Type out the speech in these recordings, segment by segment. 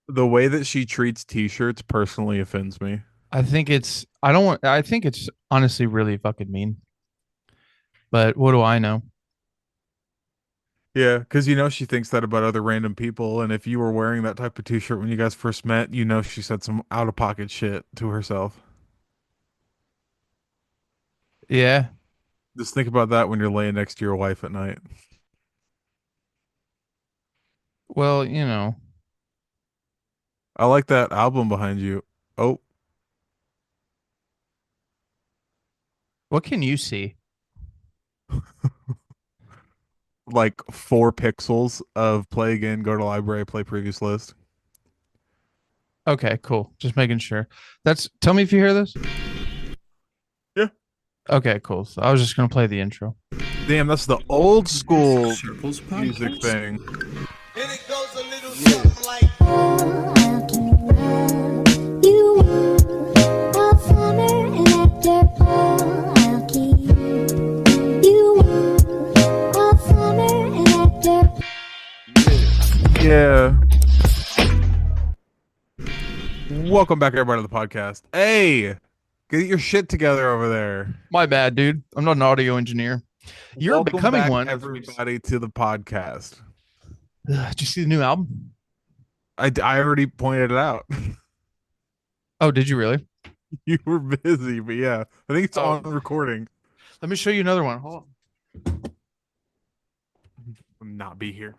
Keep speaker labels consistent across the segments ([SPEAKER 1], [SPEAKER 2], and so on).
[SPEAKER 1] The way that she treats t-shirts personally offends me.
[SPEAKER 2] I think it's I don't want I think it's honestly really fucking mean. But what do I know?
[SPEAKER 1] Yeah, because she thinks that about other random people, and if you were wearing that type of t-shirt when you guys first met, she said some out-of-pocket shit to herself.
[SPEAKER 2] Yeah.
[SPEAKER 1] Just think about that when you're laying next to your wife at night.
[SPEAKER 2] Well, you know,
[SPEAKER 1] I like that album behind you. Oh,
[SPEAKER 2] what can you see?
[SPEAKER 1] like 4 pixels of play again, go to library, play previous list.
[SPEAKER 2] Okay, cool. Just making sure. That's tell me if you hear this.
[SPEAKER 1] Yeah.
[SPEAKER 2] Okay, cool. So I was just gonna play the intro.
[SPEAKER 1] Damn, that's the old school
[SPEAKER 3] Circles
[SPEAKER 1] music
[SPEAKER 3] Podcast.
[SPEAKER 1] thing.
[SPEAKER 4] And it goes a little
[SPEAKER 1] Yeah.
[SPEAKER 4] something like
[SPEAKER 1] Yeah. Welcome back, everybody, to the podcast. Hey, get your shit together over there.
[SPEAKER 2] My bad, dude. I'm not an audio engineer. You're
[SPEAKER 1] Welcome
[SPEAKER 2] becoming
[SPEAKER 1] back,
[SPEAKER 2] one.
[SPEAKER 1] everybody, to the podcast.
[SPEAKER 2] Did you see the new album?
[SPEAKER 1] I already pointed it out.
[SPEAKER 2] Oh, did you really?
[SPEAKER 1] You were busy, but yeah, I think it's
[SPEAKER 2] Oh,
[SPEAKER 1] on recording.
[SPEAKER 2] let me show you another one. Hold
[SPEAKER 1] Not be here.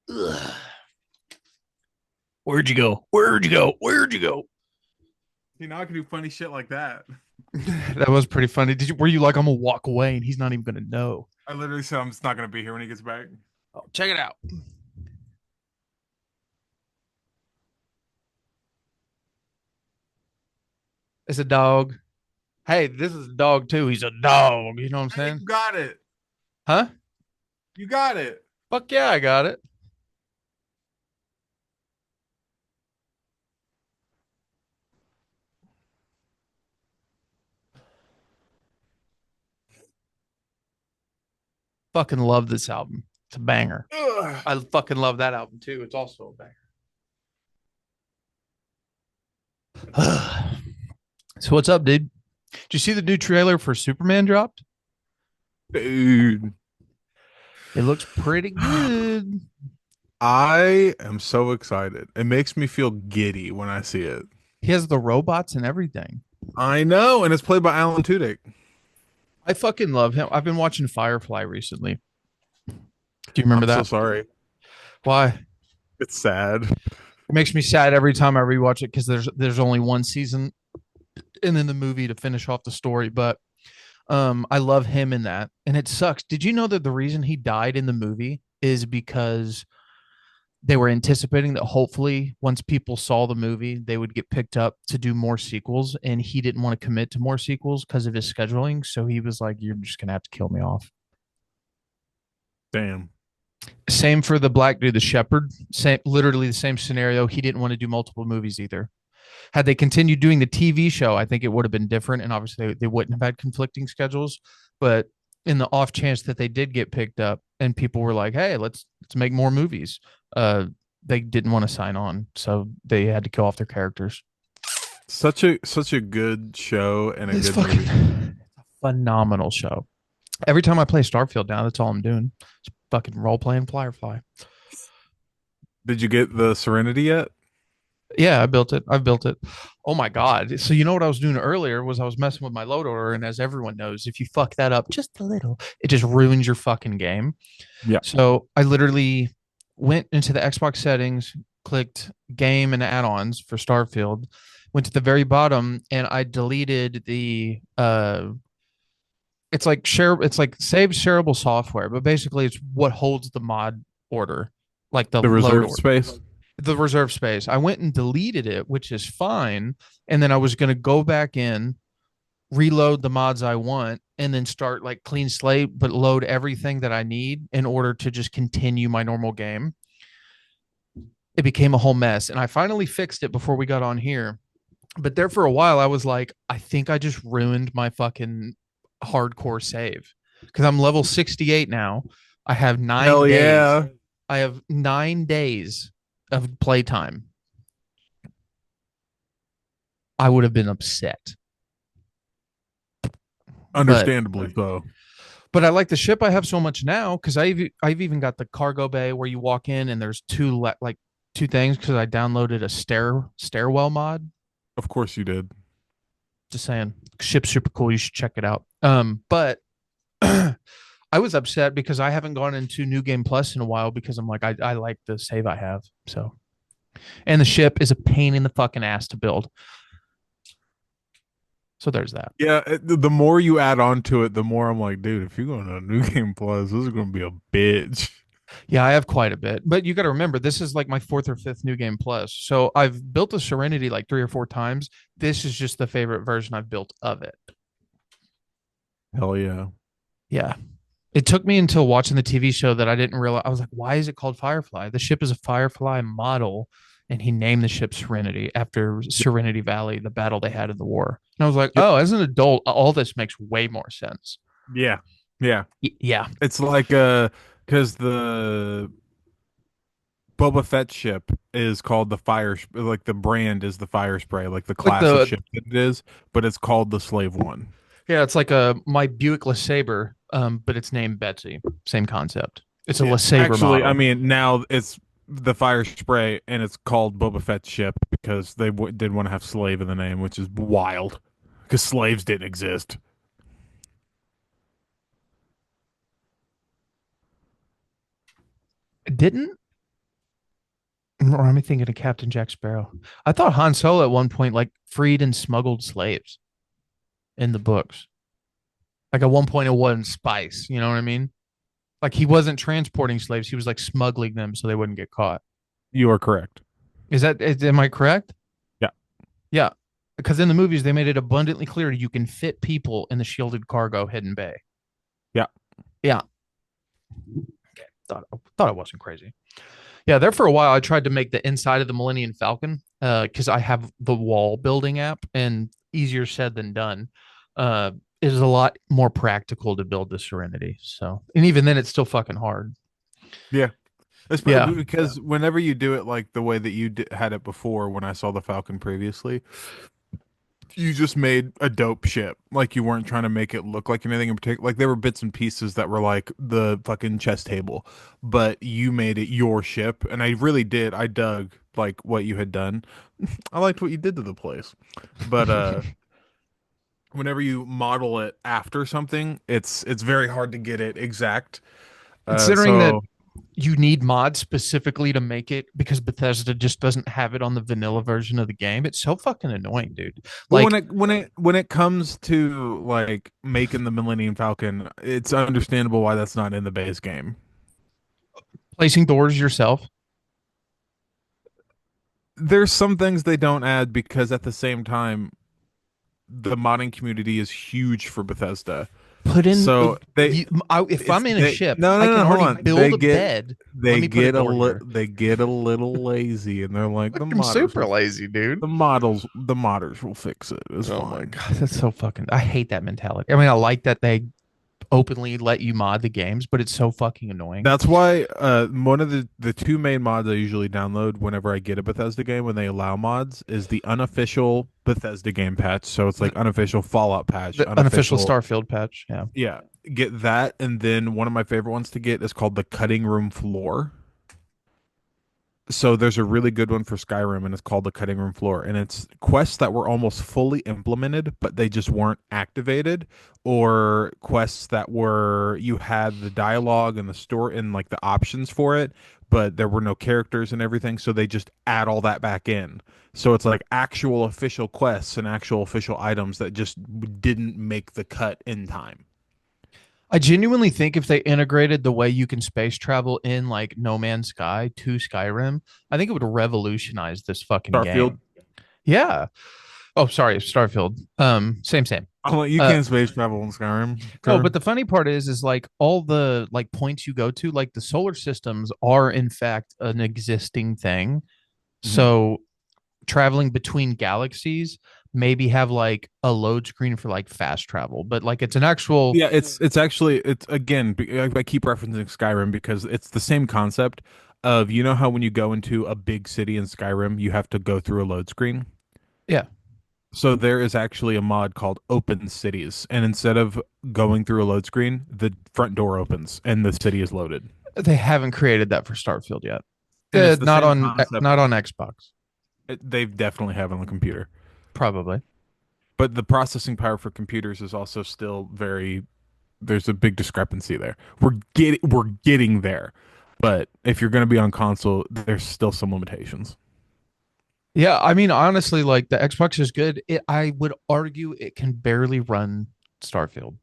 [SPEAKER 2] on. Where'd you go? Where'd you go? Where'd you go?
[SPEAKER 1] See, now I can do funny shit like that.
[SPEAKER 2] That was pretty funny. Were you like, I'm gonna walk away and he's not even gonna know?
[SPEAKER 1] I literally said I'm just not gonna be here when he gets back.
[SPEAKER 2] Oh, check it out. It's a dog. Hey, this is a dog too. He's a dog. You know what I'm
[SPEAKER 1] Hey,
[SPEAKER 2] saying?
[SPEAKER 1] you got it.
[SPEAKER 2] Huh?
[SPEAKER 1] You got it.
[SPEAKER 2] Fuck yeah, I got it. Fucking love this album. It's a banger.
[SPEAKER 1] Ugh.
[SPEAKER 2] I fucking love that album too. It's also a banger. So what's up, dude? Did you see the new trailer for Superman dropped?
[SPEAKER 1] Dude.
[SPEAKER 2] It looks pretty good.
[SPEAKER 1] I am so excited. It makes me feel giddy when I see it.
[SPEAKER 2] He has the robots and everything.
[SPEAKER 1] I know, and it's played by Alan Tudyk.
[SPEAKER 2] I fucking love him. I've been watching Firefly recently. Do you remember
[SPEAKER 1] I'm so
[SPEAKER 2] that?
[SPEAKER 1] sorry.
[SPEAKER 2] Why?
[SPEAKER 1] It's sad.
[SPEAKER 2] It makes me sad every time I rewatch it because there's only one season and then the movie to finish off the story. But I love him in that, and it sucks. Did you know that the reason he died in the movie is because they were anticipating that hopefully once people saw the movie, they would get picked up to do more sequels, and he didn't want to commit to more sequels because of his scheduling. So he was like, "You're just gonna have to kill me off."
[SPEAKER 1] Damn.
[SPEAKER 2] Same for the black dude, the shepherd. Same, literally the same scenario. He didn't want to do multiple movies either. Had they continued doing the TV show, I think it would have been different, and obviously they wouldn't have had conflicting schedules. But in the off chance that they did get picked up, and people were like, "Hey, let's make more movies," they didn't want to sign on, so they had to kill off their characters.
[SPEAKER 1] Such a good show and a
[SPEAKER 2] It's
[SPEAKER 1] good
[SPEAKER 2] fucking
[SPEAKER 1] movie.
[SPEAKER 2] it's a phenomenal show. Every time I play Starfield now, that's all I'm doing. It's fucking role playing Firefly.
[SPEAKER 1] Did you get the Serenity yet?
[SPEAKER 2] Yeah, I built it. I've built it. Oh my god! So you know what I was doing earlier was I was messing with my load order, and as everyone knows, if you fuck that up just a little, it just ruins your fucking game.
[SPEAKER 1] Yeah.
[SPEAKER 2] So I literally went into the Xbox settings, clicked game and add-ons for Starfield, went to the very bottom, and I deleted the it's like save shareable software, but basically it's what holds the mod order. like the
[SPEAKER 1] The
[SPEAKER 2] load
[SPEAKER 1] reserve
[SPEAKER 2] order,
[SPEAKER 1] space.
[SPEAKER 2] the reserve space. I went and deleted it, which is fine. And then I was going to go back in, reload the mods I want, and then start like clean slate, but load everything that I need in order to just continue my normal game. It became a whole mess. And I finally fixed it before we got on here. But there for a while, I was like, I think I just ruined my fucking hardcore save because I'm level 68 now. I have nine
[SPEAKER 1] Hell
[SPEAKER 2] days.
[SPEAKER 1] yeah.
[SPEAKER 2] I have 9 days of playtime. I would have been upset.
[SPEAKER 1] Understandably so.
[SPEAKER 2] But I like the ship I have so much now because I've even got the cargo bay where you walk in and there's two things because I downloaded a stairwell mod.
[SPEAKER 1] Of course you did.
[SPEAKER 2] Just saying, ship's super cool. You should check it out. But I was upset because I haven't gone into New Game Plus in a while because I'm like I like the save I have. So, and the ship is a pain in the fucking ass to build. So there's that.
[SPEAKER 1] Yeah, the more you add on to it, the more I'm like, dude, if you're going to New Game Plus, this is going to be a bitch.
[SPEAKER 2] Yeah, I have quite a bit, but you got to remember this is like my fourth or fifth New Game Plus. So I've built a Serenity like 3 or 4 times. This is just the favorite version I've built of it.
[SPEAKER 1] Hell yeah.
[SPEAKER 2] Yeah. It took me until watching the TV show that I didn't realize. I was like, why is it called Firefly? The ship is a Firefly model, and he named the ship Serenity after Serenity Valley, the battle they had in the war. And I was like,
[SPEAKER 1] Yep.
[SPEAKER 2] oh, as an adult, all this makes way more sense.
[SPEAKER 1] Yeah. Yeah.
[SPEAKER 2] Yeah.
[SPEAKER 1] It's like because the Boba Fett ship is called the like the brand is the Fire Spray, like the
[SPEAKER 2] Like
[SPEAKER 1] class of
[SPEAKER 2] the
[SPEAKER 1] ship that it is, but it's called the Slave One.
[SPEAKER 2] Yeah, it's like my Buick LeSabre, but it's named Betsy. Same concept. It's a
[SPEAKER 1] Yeah.
[SPEAKER 2] LeSabre
[SPEAKER 1] Actually,
[SPEAKER 2] model.
[SPEAKER 1] I mean, now it's the Fire Spray and it's called Boba Fett ship because they did want to have slave in the name, which is wild because slaves didn't exist.
[SPEAKER 2] Didn't or am I thinking of Captain Jack Sparrow? I thought Han Solo at one point like freed and smuggled slaves in the books. Like at one point it wasn't spice, you know what I mean? Like he wasn't transporting slaves, he was like smuggling them so they wouldn't get caught.
[SPEAKER 1] You are correct.
[SPEAKER 2] Am I correct?
[SPEAKER 1] Yeah.
[SPEAKER 2] Yeah. Because in the movies they made it abundantly clear you can fit people in the shielded cargo hidden bay.
[SPEAKER 1] Yeah.
[SPEAKER 2] Yeah. Okay. Thought I wasn't crazy. Yeah, there for a while I tried to make the inside of the Millennium Falcon because I have the wall building app and easier said than done. It is a lot more practical to build the Serenity. So, and even then it's still fucking hard.
[SPEAKER 1] Yeah.
[SPEAKER 2] Yeah.
[SPEAKER 1] Especially because whenever you do it like the way that you had it before, when I saw the Falcon previously, you just made a dope ship. Like you weren't trying to make it look like anything in particular. Like there were bits and pieces that were like the fucking chess table, but you made it your ship, and I really did. I dug like what you had done. I liked what you did to the place, but whenever you model it after something, it's very hard to get it exact.
[SPEAKER 2] Considering that
[SPEAKER 1] So
[SPEAKER 2] you need mods specifically to make it because Bethesda just doesn't have it on the vanilla version of the game. It's so fucking annoying, dude.
[SPEAKER 1] Well,
[SPEAKER 2] Like
[SPEAKER 1] when it comes to like making the Millennium Falcon, it's understandable why that's not in the base game.
[SPEAKER 2] placing doors yourself.
[SPEAKER 1] There's some things they don't add because at the same time, the modding community is huge for Bethesda.
[SPEAKER 2] Put in
[SPEAKER 1] So
[SPEAKER 2] if I'm in a ship,
[SPEAKER 1] no,
[SPEAKER 2] I
[SPEAKER 1] no,
[SPEAKER 2] can
[SPEAKER 1] no, hold
[SPEAKER 2] already
[SPEAKER 1] on.
[SPEAKER 2] build a bed. Let
[SPEAKER 1] They
[SPEAKER 2] me put a
[SPEAKER 1] get
[SPEAKER 2] door here.
[SPEAKER 1] they get a little lazy and they're like
[SPEAKER 2] I'm super lazy, dude.
[SPEAKER 1] the modders will fix it. It's
[SPEAKER 2] Oh my
[SPEAKER 1] fine.
[SPEAKER 2] god, that's so fucking. I hate that mentality. I mean, I like that they openly let you mod the games, but it's so fucking annoying.
[SPEAKER 1] That's why one of the two main mods I usually download whenever I get a Bethesda game when they allow mods is the unofficial Bethesda game patch. So it's like unofficial Fallout patch,
[SPEAKER 2] The unofficial Starfield patch. Yeah.
[SPEAKER 1] Yeah, get that, and then one of my favorite ones to get is called the cutting room floor. So there's a really good one for Skyrim, and it's called the Cutting Room Floor, and it's quests that were almost fully implemented, but they just weren't activated, or quests that were you had the dialogue and the story and like the options for it, but there were no characters and everything, so they just add all that back in. So it's like actual official quests and actual official items that just didn't make the cut in time.
[SPEAKER 2] I genuinely think if they integrated the way you can space travel in like No Man's Sky to Skyrim, I think it would revolutionize this fucking
[SPEAKER 1] Starfield.
[SPEAKER 2] game. Yeah. Oh, sorry, Starfield. Same.
[SPEAKER 1] I'm like, you
[SPEAKER 2] Uh,
[SPEAKER 1] can't space travel in Skyrim.
[SPEAKER 2] no,
[SPEAKER 1] Sure.
[SPEAKER 2] but the funny part is like all the like points you go to, like the solar systems are in fact an existing thing.
[SPEAKER 1] Mhm.
[SPEAKER 2] So traveling between galaxies, maybe have like a load screen for like fast travel, but like it's an actual.
[SPEAKER 1] Yeah, it's actually it's again. I keep referencing Skyrim because it's the same concept of how when you go into a big city in Skyrim, you have to go through a load screen.
[SPEAKER 2] Yeah,
[SPEAKER 1] So there is actually a mod called Open Cities, and instead of going through a load screen, the front door opens and the city is loaded.
[SPEAKER 2] they haven't created that for Starfield yet.
[SPEAKER 1] And it's the
[SPEAKER 2] Not
[SPEAKER 1] same
[SPEAKER 2] on
[SPEAKER 1] concept.
[SPEAKER 2] not on Xbox,
[SPEAKER 1] They definitely have it on the computer,
[SPEAKER 2] probably.
[SPEAKER 1] but the processing power for computers is also still very. There's a big discrepancy there. We're getting there, but if you're going to be on console, there's still some limitations.
[SPEAKER 2] Yeah, I mean, honestly, like the Xbox is good. I would argue it can barely run Starfield,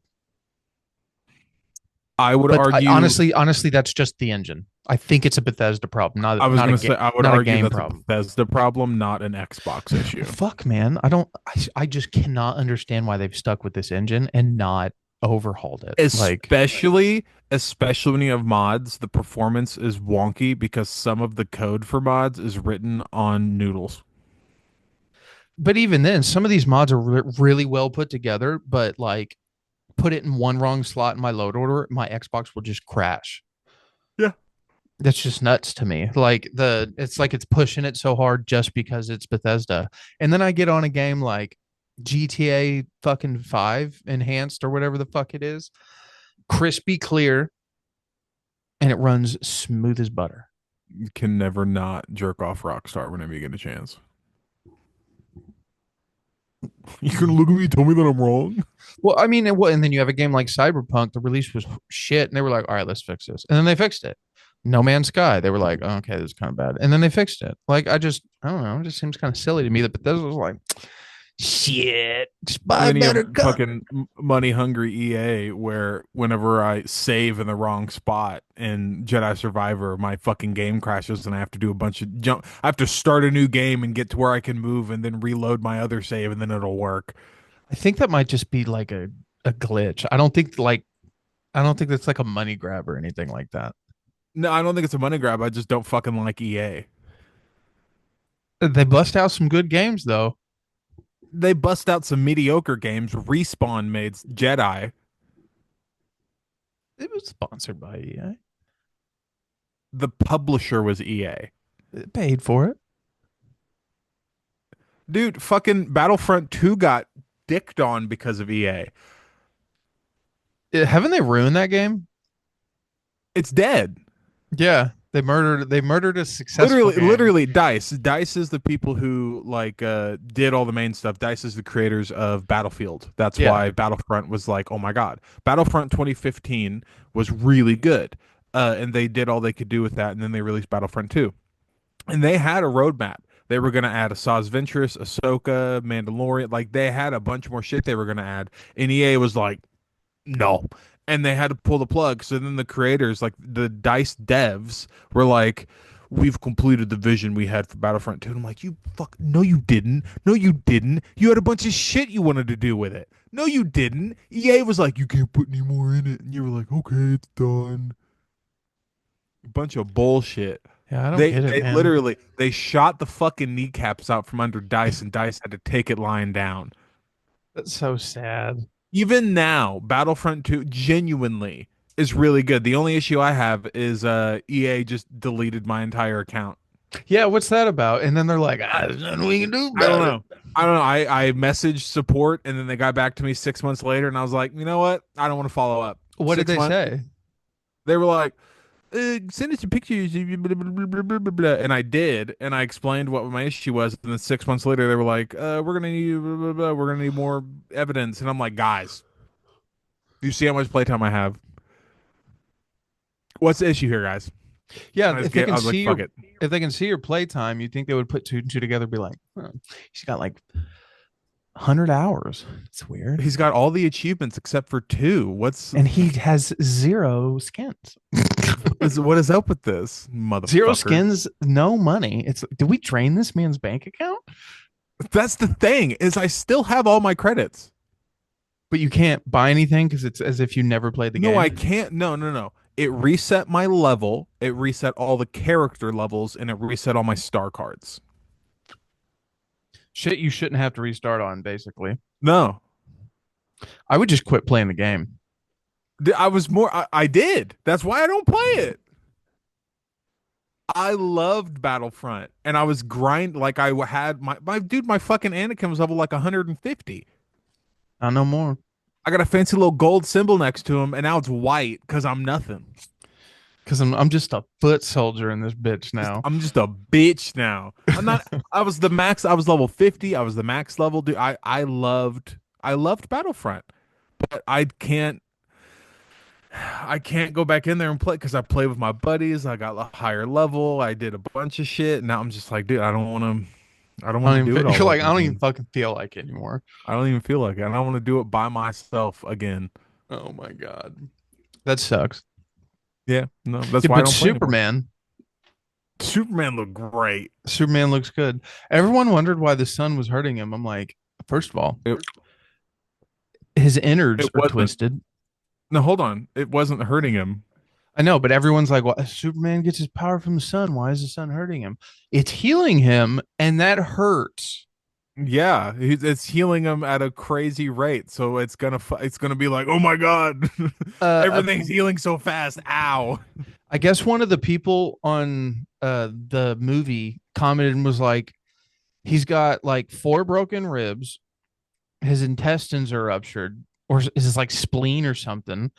[SPEAKER 1] I would
[SPEAKER 2] but
[SPEAKER 1] argue.
[SPEAKER 2] honestly, that's just the engine. I think it's a Bethesda problem,
[SPEAKER 1] I was going to say I would
[SPEAKER 2] not a
[SPEAKER 1] argue
[SPEAKER 2] game
[SPEAKER 1] that's a
[SPEAKER 2] problem.
[SPEAKER 1] Bethesda problem, not an Xbox issue.
[SPEAKER 2] Fuck, man, I just cannot understand why they've stuck with this engine and not overhauled it. Like,
[SPEAKER 1] Especially when you have mods, the performance is wonky because some of the code for mods is written on noodles.
[SPEAKER 2] but even then, some of these mods are really well put together, but like put it in one wrong slot in my load order, my Xbox will just crash.
[SPEAKER 1] Yeah.
[SPEAKER 2] That's just nuts to me. Like it's like it's pushing it so hard just because it's Bethesda. And then I get on a game like GTA fucking 5 enhanced or whatever the fuck it is, crispy clear, and it runs smooth as butter.
[SPEAKER 1] You can never not jerk off Rockstar whenever you get a chance. You gonna look at me and tell me that I'm wrong?
[SPEAKER 2] Well, I mean, and then you have a game like Cyberpunk, the release was shit, and they were like, all right, let's fix this. And then they fixed it. No Man's Sky, they were like, oh, okay, this is kind of bad. And then they fixed it. Like, I don't know. It just seems kind of silly to me that Bethesda was like, shit, just
[SPEAKER 1] And
[SPEAKER 2] buy
[SPEAKER 1] then you
[SPEAKER 2] better
[SPEAKER 1] have
[SPEAKER 2] gun.
[SPEAKER 1] fucking money hungry EA, where whenever I save in the wrong spot in Jedi Survivor, my fucking game crashes and I have to do a bunch of jump. I have to start a new game and get to where I can move and then reload my other save and then it'll work.
[SPEAKER 2] I think that might just be like a glitch. I don't think that's like a money grab or anything like that.
[SPEAKER 1] No, I don't think it's a money grab. I just don't fucking like EA.
[SPEAKER 2] They bust out some good games though.
[SPEAKER 1] They bust out some mediocre games. Respawn made Jedi.
[SPEAKER 2] It was sponsored by EA.
[SPEAKER 1] The publisher was EA.
[SPEAKER 2] It paid for it.
[SPEAKER 1] Dude, fucking Battlefront 2 got dicked on because of EA.
[SPEAKER 2] Haven't they ruined that game?
[SPEAKER 1] It's dead.
[SPEAKER 2] Yeah, they murdered a successful
[SPEAKER 1] Literally,
[SPEAKER 2] game.
[SPEAKER 1] literally, Dice. Dice is the people who did all the main stuff. Dice is the creators of Battlefield. That's
[SPEAKER 2] Yeah.
[SPEAKER 1] why Battlefront was like, oh my god, Battlefront 2015 was really good, and they did all they could do with that, and then they released Battlefront 2, and they had a roadmap. They were gonna add Asajj Ventress, Ahsoka, Mandalorian. Like they had a bunch more shit they were gonna add, and EA was like, no, and they had to pull the plug. So then the creators, like the Dice devs, were like, we've completed the vision we had for Battlefront 2. And I'm like, you fuck, no, you didn't. No, you didn't. You had a bunch of shit you wanted to do with it. No, you didn't. EA was like, you can't put any more in it. And you were like, okay, it's done. A bunch of bullshit.
[SPEAKER 2] Yeah, I don't
[SPEAKER 1] They
[SPEAKER 2] get it,
[SPEAKER 1] they
[SPEAKER 2] man.
[SPEAKER 1] literally they shot the fucking kneecaps out from under Dice, and Dice had to take it lying down.
[SPEAKER 2] That's so sad.
[SPEAKER 1] Even now, Battlefront 2 genuinely is really good. The only issue I have is EA just deleted my entire account.
[SPEAKER 2] Yeah, what's that about? And then they're like, there's nothing we can do
[SPEAKER 1] I don't
[SPEAKER 2] about it.
[SPEAKER 1] know. I don't know. I messaged support and then they got back to me 6 months later and I was like, you know what? I don't want to follow up.
[SPEAKER 2] What did
[SPEAKER 1] Six
[SPEAKER 2] they
[SPEAKER 1] months.
[SPEAKER 2] say?
[SPEAKER 1] They were like, send us some pictures. Blah, blah, blah, blah, blah, blah. And I did, and I explained what my issue was. And then 6 months later, they were like, we're gonna need blah, blah, blah. We're gonna need more evidence. And I'm like, guys, do you see how much playtime I have? What's the issue here, guys?
[SPEAKER 2] Yeah,
[SPEAKER 1] I was like, fuck it.
[SPEAKER 2] if they can see your playtime, you think they would put two and two together and be like, huh, she's got like 100 hours. It's weird.
[SPEAKER 1] He's got all the achievements except for 2.
[SPEAKER 2] And he has 0 skins.
[SPEAKER 1] What is up with this, motherfucker?
[SPEAKER 2] 0 skins, no money. It's did we drain this man's bank account?
[SPEAKER 1] That's the thing, is I still have all my credits.
[SPEAKER 2] But you can't buy anything because it's as if you never played the game.
[SPEAKER 1] No, I can't. No. It reset my level. It reset all the character levels, and it reset all my star cards.
[SPEAKER 2] Shit you shouldn't have to restart on, basically.
[SPEAKER 1] No,
[SPEAKER 2] I would just quit playing the game.
[SPEAKER 1] I did. That's why I don't play it. I loved Battlefront, and I was like I had my fucking Anakin was level like 150.
[SPEAKER 2] I know more.
[SPEAKER 1] I got a fancy little gold symbol next to him, and now it's white because I'm nothing.
[SPEAKER 2] Because I'm just a foot soldier in this bitch now.
[SPEAKER 1] I'm just a bitch now. I'm not. I was the max. I was level 50. I was the max level, dude. I loved Battlefront, but I can't go back in there and play because I play with my buddies. I got a higher level. I did a bunch of shit. Now I'm just like, dude, I don't want to. I don't want to do it.
[SPEAKER 2] You're like, I don't even fucking feel like it anymore.
[SPEAKER 1] I don't even feel like it. And I want to do it by myself again.
[SPEAKER 2] Oh my god, that sucks.
[SPEAKER 1] Yeah, no, that's why I don't play
[SPEAKER 2] Superman.
[SPEAKER 1] Superman looked great.
[SPEAKER 2] Superman looks good. Everyone wondered why the sun was hurting him. I'm like, first of all, his innards are twisted.
[SPEAKER 1] No, hold on. It wasn't hurting him.
[SPEAKER 2] I know, but everyone's like, well, Superman gets his power from the sun. Why is the sun hurting him? It's healing him, and that hurts.
[SPEAKER 1] Yeah, it's healing him at a crazy rate. So it's gonna be like, oh my god, everything's healing so fast. Ow.
[SPEAKER 2] I guess one of the people on the movie commented and was like, he's got like 4 broken ribs, his intestines are ruptured, or is this like spleen or something?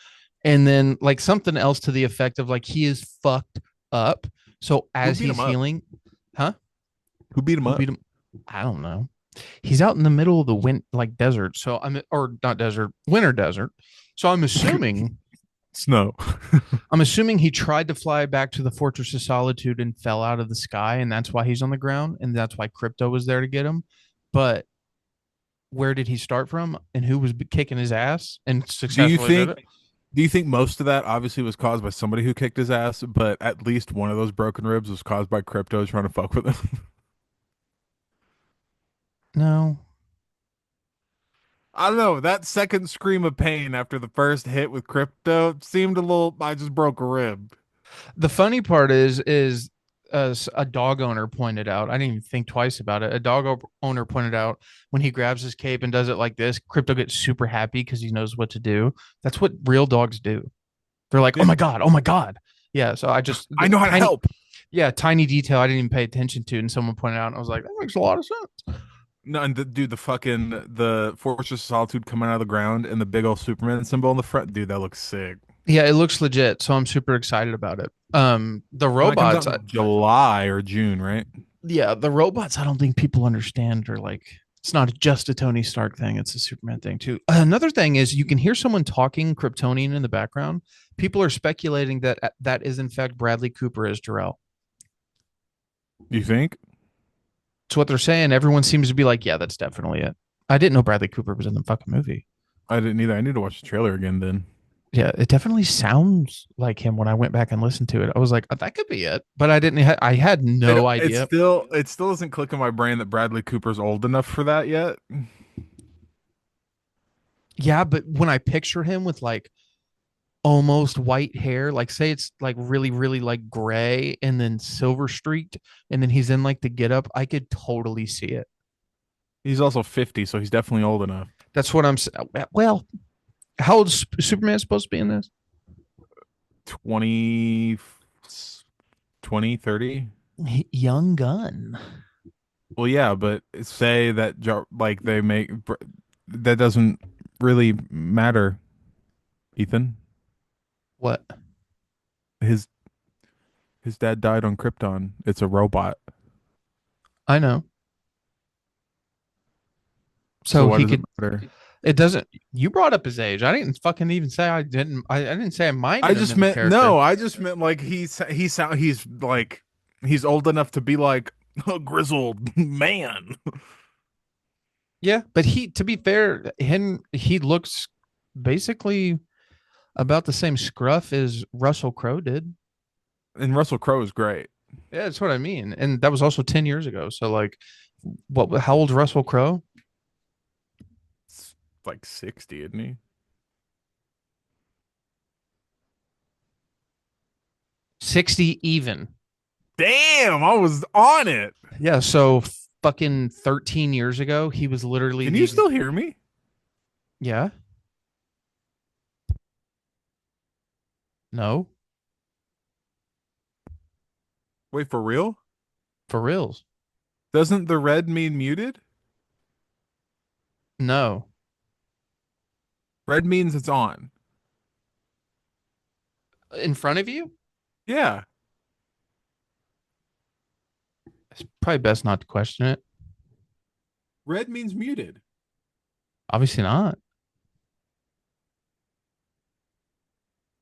[SPEAKER 2] And then like something else to the effect of like he is fucked up. So as he's healing, huh?
[SPEAKER 1] Who beat him up?
[SPEAKER 2] I don't know. He's out in the middle of the desert. So winter desert. So I'm assuming
[SPEAKER 1] snow.
[SPEAKER 2] I'm assuming he tried to fly back to the Fortress of Solitude and fell out of the sky, and that's why he's on the ground, and that's why Crypto was there to get him. But where did he start from, and who was kicking his ass and successfully did it?
[SPEAKER 1] Do you think most of that obviously was caused by somebody who kicked his ass, but at least one of those broken ribs was caused by Crypto trying to fuck with him?
[SPEAKER 2] No.
[SPEAKER 1] I don't know. That second scream of pain after the first hit with Crypto seemed a little. I just broke a rib.
[SPEAKER 2] The funny part is a dog owner pointed out. I didn't even think twice about it. A dog owner pointed out when he grabs his cape and does it like this, Crypto gets super happy because he knows what to do. That's what real dogs do. They're like, oh my god, oh my god. Yeah. So I
[SPEAKER 1] know how to help.
[SPEAKER 2] Yeah, tiny detail I didn't even pay attention to, and someone pointed out, and I was like, that makes a lot of sense.
[SPEAKER 1] No, and the Fortress of Solitude coming out of the ground and the big old Superman symbol in the front, dude, that looks sick.
[SPEAKER 2] Yeah, it looks legit, so I'm super excited about it. The robots,
[SPEAKER 1] July or June, right?
[SPEAKER 2] Yeah, the robots. I don't think people understand, or like, it's not just a Tony Stark thing; it's a Superman thing too. Another thing is you can hear someone talking Kryptonian in the background. People are speculating that that is in fact Bradley Cooper as Jor-El.
[SPEAKER 1] You think?
[SPEAKER 2] It's what they're saying. Everyone seems to be like, yeah, that's definitely it. I didn't know Bradley Cooper was in the fucking movie.
[SPEAKER 1] I didn't either. I need to watch the trailer again then.
[SPEAKER 2] Yeah, it definitely sounds like him when I went back and listened to it. I was like, oh, that could be it. But I didn't. I had no idea.
[SPEAKER 1] It still doesn't click in my brain that Bradley Cooper's old enough for that yet.
[SPEAKER 2] Yeah, but when I picture him with like almost white hair, like say it's like really, really like gray and then silver streaked, and then he's in like the getup, I could totally see it.
[SPEAKER 1] He's also 50, so he's definitely old enough.
[SPEAKER 2] That's what I'm saying. Well, how old is Superman supposed to be in this?
[SPEAKER 1] 20, 30?
[SPEAKER 2] Young gun.
[SPEAKER 1] Well, yeah, but say that like they make that doesn't really matter, Ethan.
[SPEAKER 2] What?
[SPEAKER 1] His dad died on Krypton. It's a robot.
[SPEAKER 2] I know. So he could. It doesn't. You brought up his age. I didn't fucking even say I didn't. I didn't say I minded.
[SPEAKER 1] I just meant no. I just meant like he's like he's old enough to be like a grizzled man.
[SPEAKER 2] Yeah, but to be fair, he looks basically about the same scruff as Russell Crowe did.
[SPEAKER 1] And Russell Crowe is great.
[SPEAKER 2] Yeah, that's what I mean. And that was also 10 years ago. So like how old's Russell Crowe?
[SPEAKER 1] It's like 60, isn't he?
[SPEAKER 2] 60 even.
[SPEAKER 1] Damn, I was on it.
[SPEAKER 2] Yeah, so fucking 13 years ago, he was literally
[SPEAKER 1] Can you still hear me?
[SPEAKER 2] Yeah. No,
[SPEAKER 1] Wait, for real?
[SPEAKER 2] for reals.
[SPEAKER 1] Doesn't the red mean muted?
[SPEAKER 2] No.
[SPEAKER 1] Red means it's on.
[SPEAKER 2] In front of you?
[SPEAKER 1] Yeah.
[SPEAKER 2] It's probably best not to question it.
[SPEAKER 1] Red means muted.
[SPEAKER 2] Obviously not.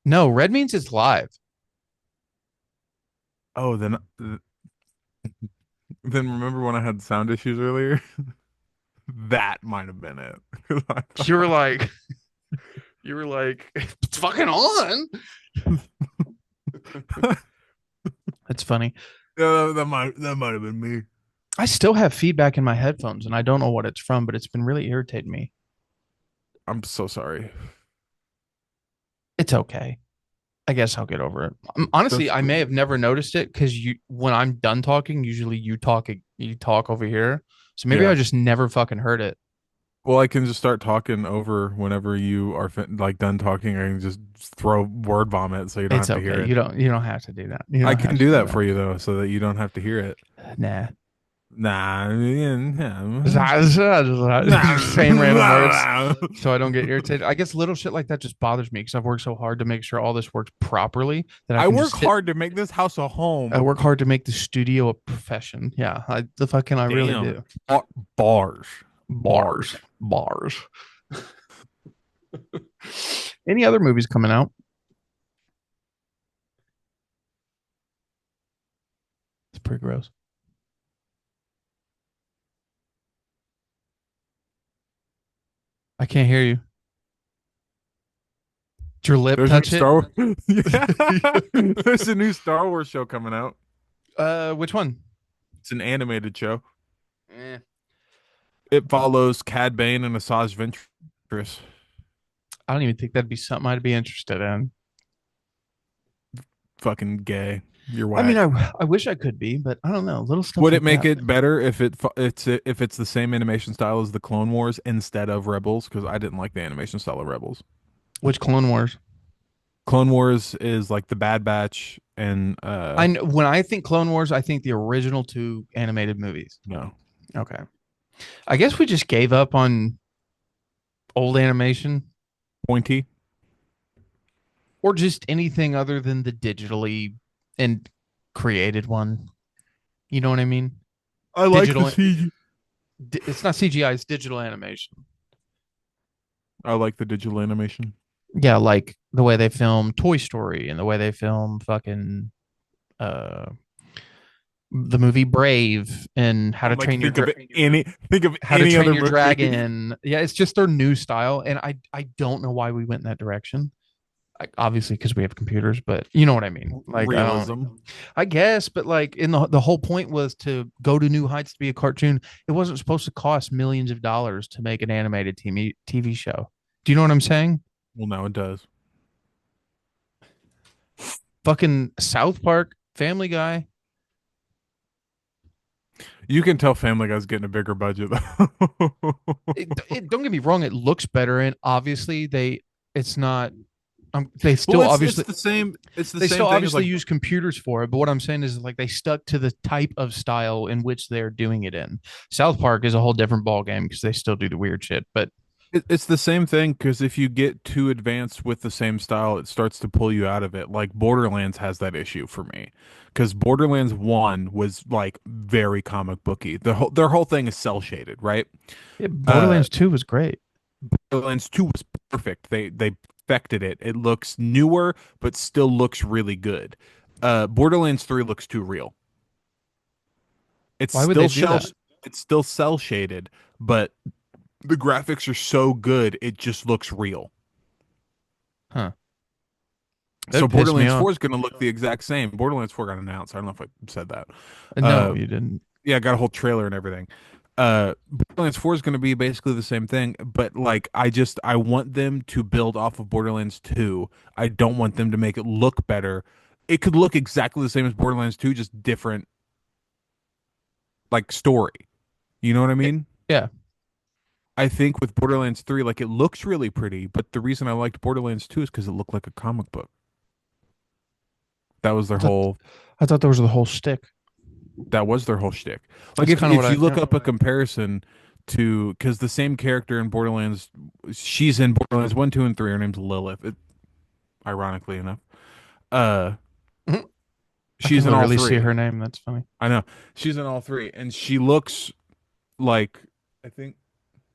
[SPEAKER 2] No, red means it's live.
[SPEAKER 1] Oh, then remember when I had sound issues earlier? That might have been it. 'Cause I thought-
[SPEAKER 2] You were like, it's fucking on. It's funny.
[SPEAKER 1] Yeah, that might have been me.
[SPEAKER 2] I still have feedback in my headphones and I don't know what it's from, but it's been really irritating me.
[SPEAKER 1] I'm so sorry.
[SPEAKER 2] It's okay. I guess I'll get over it. Honestly,
[SPEAKER 1] That's
[SPEAKER 2] I may
[SPEAKER 1] cool.
[SPEAKER 2] have never noticed it because when I'm done talking, usually you talk over here. So maybe
[SPEAKER 1] Yeah.
[SPEAKER 2] I just never fucking heard it.
[SPEAKER 1] Well, I can just start talking over whenever you are like done talking. I can just throw word vomit so you don't
[SPEAKER 2] It's
[SPEAKER 1] have to hear
[SPEAKER 2] okay.
[SPEAKER 1] it.
[SPEAKER 2] You don't have to do that. You
[SPEAKER 1] I
[SPEAKER 2] don't
[SPEAKER 1] can
[SPEAKER 2] have
[SPEAKER 1] do
[SPEAKER 2] to
[SPEAKER 1] that for you though, so that you don't have to hear it.
[SPEAKER 2] Nah.
[SPEAKER 1] Nah, yeah.
[SPEAKER 2] Saying random words so I don't get irritated. I guess little shit like that just bothers me because I've worked so hard to make sure all this works properly that
[SPEAKER 1] I
[SPEAKER 2] can
[SPEAKER 1] work
[SPEAKER 2] just sit-
[SPEAKER 1] hard to make this house a home.
[SPEAKER 2] I work hard to make the studio a profession. Yeah, the fucking I really
[SPEAKER 1] Damn.
[SPEAKER 2] do.
[SPEAKER 1] Bars.
[SPEAKER 2] Bars. Any other movies coming out? It's pretty gross. I can't hear you. Did your lip
[SPEAKER 1] There's
[SPEAKER 2] touch it?
[SPEAKER 1] Star Wars. Yeah. There's a new Star Wars show coming out.
[SPEAKER 2] Which one?
[SPEAKER 1] It's an animated show.
[SPEAKER 2] Eh.
[SPEAKER 1] It follows Cad Bane and Asajj Ventress.
[SPEAKER 2] I don't even think that'd be something I'd be interested in.
[SPEAKER 1] Fucking gay. You're
[SPEAKER 2] I
[SPEAKER 1] whack.
[SPEAKER 2] mean, I wish I could be, but I don't know. Little stuff.
[SPEAKER 1] Would
[SPEAKER 2] like
[SPEAKER 1] it make
[SPEAKER 2] that.
[SPEAKER 1] it better if it's the same animation style as the Clone Wars instead of Rebels? Because I didn't like the animation style of Rebels.
[SPEAKER 2] Which Clone Wars?
[SPEAKER 1] Clone Wars is like the Bad Batch and
[SPEAKER 2] When I think Clone Wars, I think the original two animated movies.
[SPEAKER 1] no.
[SPEAKER 2] Okay. I guess we just gave up on old animation
[SPEAKER 1] Pointy.
[SPEAKER 2] or just anything other than the digitally and created one. You know what I mean?
[SPEAKER 1] I like
[SPEAKER 2] Digital-
[SPEAKER 1] the CG.
[SPEAKER 2] It's not CGI, it's digital animation.
[SPEAKER 1] I like the digital animation.
[SPEAKER 2] Yeah, like the way they film Toy Story and the way they film fucking uh the movie Brave and How to
[SPEAKER 1] Like,
[SPEAKER 2] Train Your
[SPEAKER 1] think of
[SPEAKER 2] How to
[SPEAKER 1] any
[SPEAKER 2] Train
[SPEAKER 1] other
[SPEAKER 2] Your
[SPEAKER 1] movie.
[SPEAKER 2] Dragon. Yeah, it's just their new style, and I don't know why we went in that direction. Obviously, because we have computers, but you know what I mean. Like
[SPEAKER 1] Realism.
[SPEAKER 2] I guess, but like in the whole point was to go to new heights to be a cartoon. It wasn't supposed to cost millions of dollars to make an animated TV show. Do you know what I'm saying?
[SPEAKER 1] Well, no, it does.
[SPEAKER 2] Fucking South Park, Family Guy.
[SPEAKER 1] You can tell Family Guy's getting a bigger budget though.
[SPEAKER 2] Don't get me wrong, it looks better, and obviously it's not. They still
[SPEAKER 1] Well,
[SPEAKER 2] obviously
[SPEAKER 1] it's the same. It's the
[SPEAKER 2] they
[SPEAKER 1] same
[SPEAKER 2] still
[SPEAKER 1] thing as,
[SPEAKER 2] obviously
[SPEAKER 1] like,
[SPEAKER 2] use computers for it. But what I'm saying is like they stuck to the type of style in which they're doing it in. South Park is a whole different ball game because they still do the weird shit. But
[SPEAKER 1] It's the same thing because if you get too advanced with the same style, it starts to pull you out of it. Like Borderlands has that issue for me because Borderlands 1 was like very comic booky. Their whole thing is cell shaded, right?
[SPEAKER 2] Borderlands 2 was great.
[SPEAKER 1] Borderlands 2 was perfect. They perfected it. It looks newer, but still looks really good. Borderlands 3 looks too real. It's
[SPEAKER 2] Why would
[SPEAKER 1] still
[SPEAKER 2] they do that?
[SPEAKER 1] It's still cell shaded, but The graphics are so good, it just looks real.
[SPEAKER 2] Huh.
[SPEAKER 1] So
[SPEAKER 2] That pissed me
[SPEAKER 1] Borderlands
[SPEAKER 2] off.
[SPEAKER 1] 4 is going to look the exact same. Borderlands 4 got announced. I don't know if I said that.
[SPEAKER 2] No,
[SPEAKER 1] Uh,
[SPEAKER 2] you didn't.
[SPEAKER 1] yeah, got a whole trailer and everything. Borderlands 4 is going to be basically the same thing, but like I want them to build off of Borderlands 2. I don't want them to make it look better. It could look exactly the same as Borderlands 2, just different like story. You know what I mean?
[SPEAKER 2] Yeah.
[SPEAKER 1] I think with Borderlands 3, like it looks really pretty, but the reason I liked Borderlands 2 is because it looked like a comic book. That was their
[SPEAKER 2] I thought
[SPEAKER 1] whole
[SPEAKER 2] I thought there was the whole stick.
[SPEAKER 1] that was their whole shtick. Like
[SPEAKER 2] That's kind of what
[SPEAKER 1] if
[SPEAKER 2] I
[SPEAKER 1] you look
[SPEAKER 2] thought.
[SPEAKER 1] up a comparison to because the same character in Borderlands, she's in Borderlands 1, 2, and 3. Her name's Lilith. Ironically enough, uh,
[SPEAKER 2] Mhm. I
[SPEAKER 1] she's
[SPEAKER 2] can
[SPEAKER 1] in all
[SPEAKER 2] literally see
[SPEAKER 1] three.
[SPEAKER 2] her name. That's funny.
[SPEAKER 1] I know she's in all three, and she looks like I think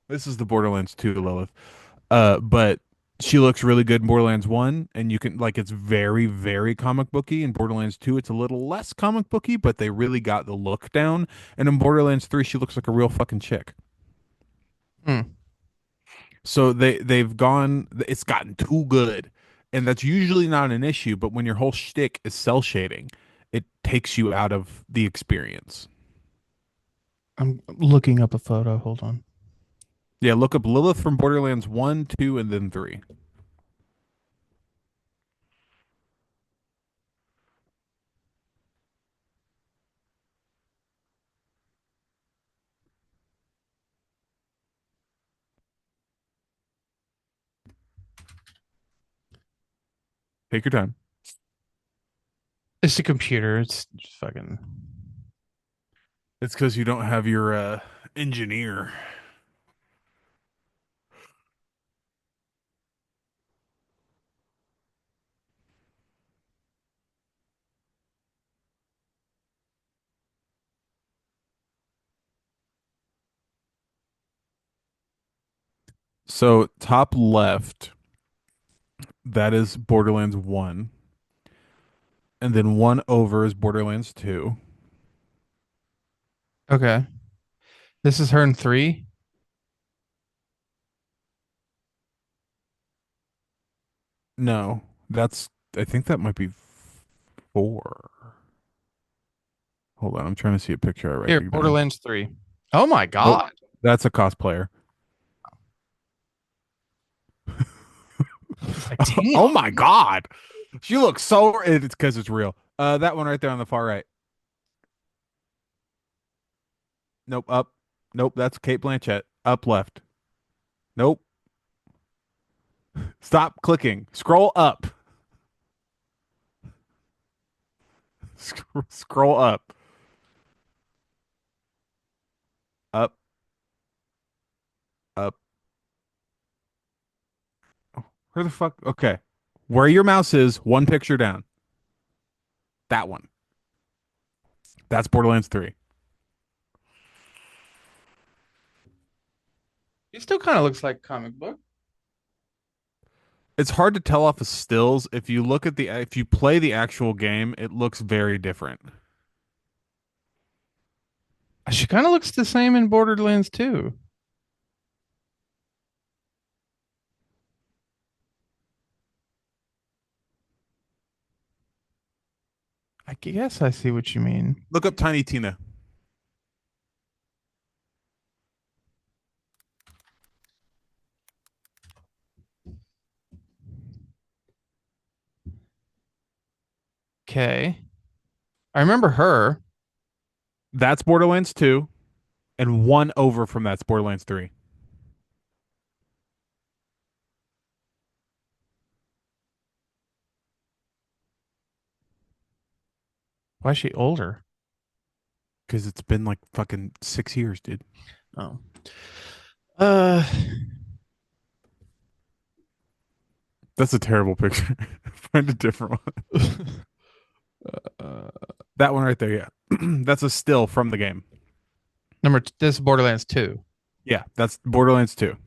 [SPEAKER 1] this is the Borderlands 2 Lilith. But she looks really good in Borderlands 1, and you can like it's very, very comic booky. In Borderlands 2, it's a little less comic booky, but they really got the look down. And in Borderlands 3, she looks like a real fucking chick.
[SPEAKER 2] Hmm.
[SPEAKER 1] So they've gone it's gotten too good. And that's usually not an issue, but when your whole shtick is cell shading, it takes you out of the experience.
[SPEAKER 2] I'm looking up a photo. Hold on.
[SPEAKER 1] Yeah, look up Lilith from Borderlands 1, 2, and then 3. Take your time.
[SPEAKER 2] It's the computer. It's just fucking.
[SPEAKER 1] It's because you don't have your engineer. So top left, that is Borderlands 1. And then one over is Borderlands 2.
[SPEAKER 2] Okay. This is her in 3.
[SPEAKER 1] No, that's I think that might be 4. Hold on, I'm trying to see a picture I
[SPEAKER 2] Here,
[SPEAKER 1] recognize.
[SPEAKER 2] Borderlands 3. Oh my
[SPEAKER 1] Nope,
[SPEAKER 2] God.
[SPEAKER 1] that's a cosplayer.
[SPEAKER 2] Like, damn.
[SPEAKER 1] Oh my god. She looks so it's because it's real. That one right there on the far right. Nope, up. Nope, that's Kate Blanchett. Up left. Nope. Stop clicking. Scroll up. Scroll up. Up. Up. Oh, where the fuck? Okay. Where your mouse is, one picture down. That one. That's Borderlands 3.
[SPEAKER 2] He still kind of looks like a comic book.
[SPEAKER 1] It's hard to tell off of stills. If you look at if you play the actual game, it looks very different.
[SPEAKER 2] She kind of looks the same in Borderlands 2. I guess I see what you mean.
[SPEAKER 1] Look up Tiny Tina.
[SPEAKER 2] Okay. I remember her.
[SPEAKER 1] That's Borderlands 2, and one over from that's Borderlands 3.
[SPEAKER 2] Why is she older?
[SPEAKER 1] Because it's been like fucking 6 years, dude.
[SPEAKER 2] Oh. Uh,
[SPEAKER 1] That's a terrible picture. Find a different one.
[SPEAKER 2] uh
[SPEAKER 1] That one right there, yeah. That's a still from the game.
[SPEAKER 2] this is Borderlands 2.
[SPEAKER 1] Yeah, that's Borderlands 2. At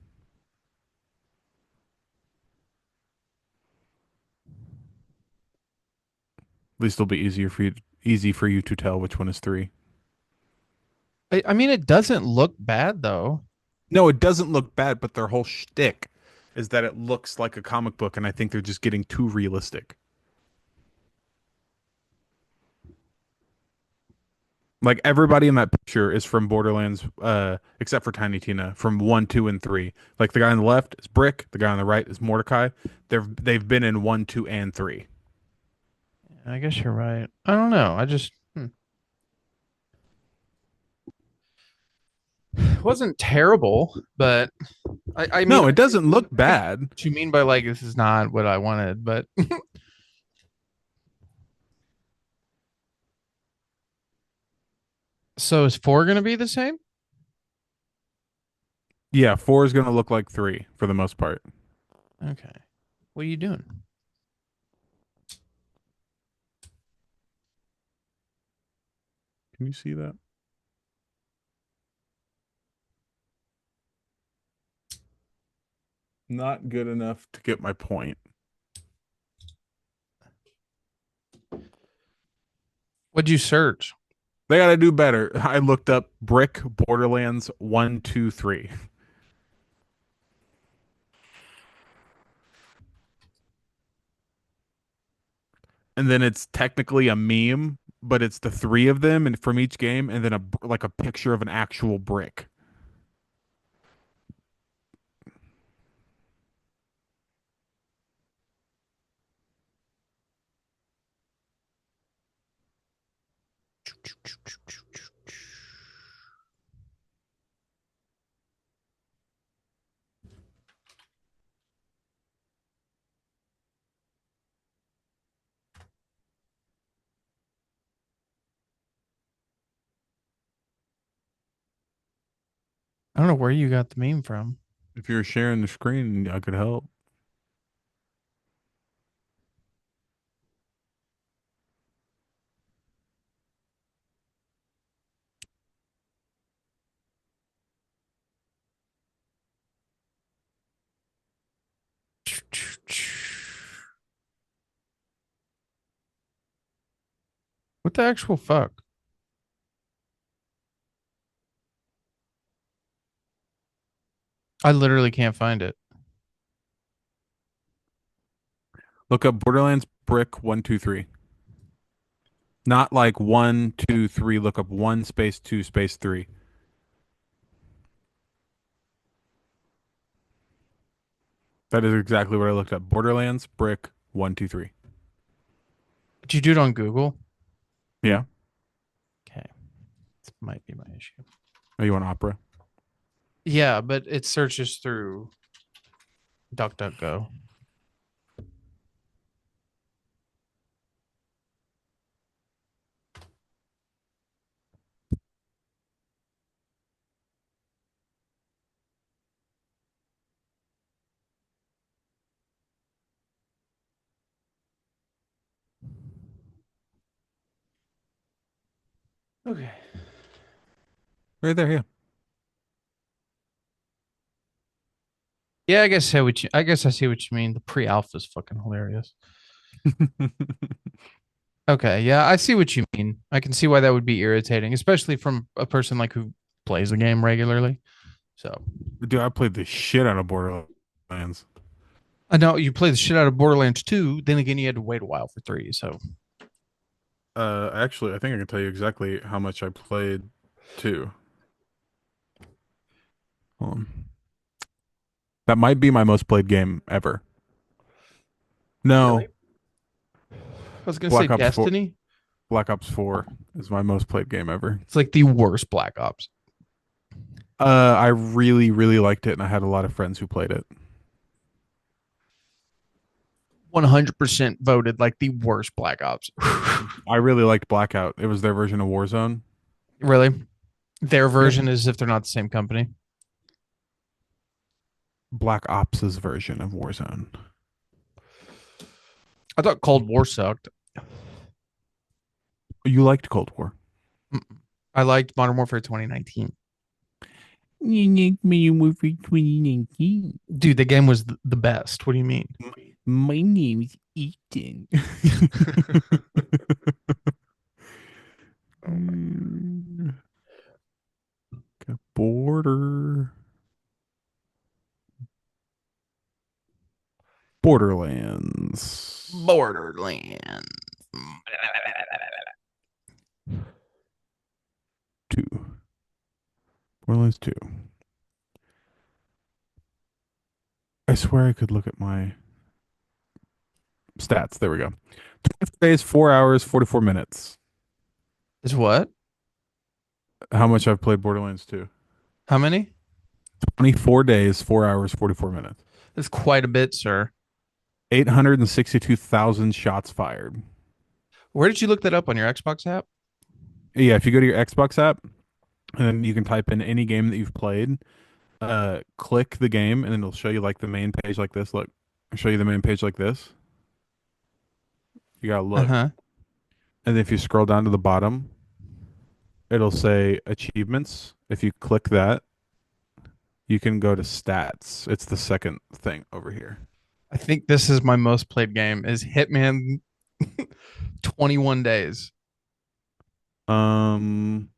[SPEAKER 1] least it'll be easy for you to tell which one is 3.
[SPEAKER 2] I mean, it doesn't look bad though.
[SPEAKER 1] No, it doesn't look bad, but their whole shtick is that it looks like a comic book, and I think they're just getting too realistic. Like everybody in that picture is from Borderlands, except for Tiny Tina from 1, 2, and 3. Like the guy on the left is Brick, the guy on the right is Mordecai. They've been in 1, 2, and 3.
[SPEAKER 2] I guess you're right. I don't know. I just it wasn't terrible, but I mean,
[SPEAKER 1] No, it
[SPEAKER 2] I
[SPEAKER 1] doesn't look
[SPEAKER 2] get
[SPEAKER 1] bad.
[SPEAKER 2] what you mean by like this is not what I wanted, but so is 4 gonna be the same?
[SPEAKER 1] Yeah, 4 is going to look like 3 for the most part.
[SPEAKER 2] Okay. What are you doing?
[SPEAKER 1] Can you see that? Not good enough to get my point.
[SPEAKER 2] What'd you search?
[SPEAKER 1] They got to do better. I looked up Brick Borderlands 1, 2, 3. And then it's technically a meme, but it's the three of them and from each game, and then like a picture of an actual brick.
[SPEAKER 2] I don't know where you got the meme from.
[SPEAKER 1] If you're sharing the screen, I could help.
[SPEAKER 2] What the actual fuck? I literally can't find it.
[SPEAKER 1] Look up Borderlands Brick 1, 2, 3. Not like 1, 2, 3. Look up 1 space 2 space 3. That is exactly what I looked up. Borderlands Brick 1, 2, 3.
[SPEAKER 2] Did you do it on Google?
[SPEAKER 1] Yeah.
[SPEAKER 2] Okay. This might be my issue.
[SPEAKER 1] Oh, you want Opera?
[SPEAKER 2] Yeah, but it searches through DuckDuckGo. Okay.
[SPEAKER 1] Right there, yeah.
[SPEAKER 2] Yeah, I guess I see what you mean. The pre-alpha is fucking hilarious. Okay, yeah, I see what you mean. I can see why that would be irritating, especially from a person like who plays the game regularly. So
[SPEAKER 1] Dude, I played the shit out of Borderlands.
[SPEAKER 2] I know you play the shit out of Borderlands 2, then again you had to wait a while for 3, so
[SPEAKER 1] Actually, I think I can tell you exactly how much I played 2. That might be my most played game ever.
[SPEAKER 2] really?
[SPEAKER 1] No,
[SPEAKER 2] I was gonna say
[SPEAKER 1] Black Ops 4.
[SPEAKER 2] Destiny.
[SPEAKER 1] Black Ops 4 is my most played game ever.
[SPEAKER 2] It's like the worst Black Ops.
[SPEAKER 1] I really, really liked it, and I had a lot of friends who played it.
[SPEAKER 2] 100% voted like the worst Black Ops.
[SPEAKER 1] I really liked Blackout. It was their version of Warzone.
[SPEAKER 2] Really? Their version is if they're not the same company.
[SPEAKER 1] Black Ops' version of Warzone.
[SPEAKER 2] I thought Cold War sucked.
[SPEAKER 1] You liked Cold War.
[SPEAKER 2] I liked Modern Warfare 2019.
[SPEAKER 1] You like Warfare 2019.
[SPEAKER 2] Dude, the game was the best. What do you mean?
[SPEAKER 1] My name is Ethan. Border. Borderlands
[SPEAKER 2] Borderlands.
[SPEAKER 1] 2. Borderlands 2. I swear I could look at my stats. There we go. 24 days, 4 hours, 44 minutes.
[SPEAKER 2] Is what?
[SPEAKER 1] How much I've played Borderlands 2.
[SPEAKER 2] How many?
[SPEAKER 1] 24 days, 4 hours, 44 minutes.
[SPEAKER 2] That's quite a bit, sir.
[SPEAKER 1] 862,000 shots fired.
[SPEAKER 2] Where did you look that up on your Xbox app?
[SPEAKER 1] Yeah, if you go to your Xbox app, and then you can type in any game that you've played, click the game, and then it'll show you like the main page like this. Look, I'll show you the main page like this. You gotta look.
[SPEAKER 2] Uh-huh.
[SPEAKER 1] And then if you scroll down to the bottom, it'll say achievements. If you click that, you can go to stats. It's the second thing over here.
[SPEAKER 2] I think this is my most played game is Hitman 21 days.
[SPEAKER 1] I'll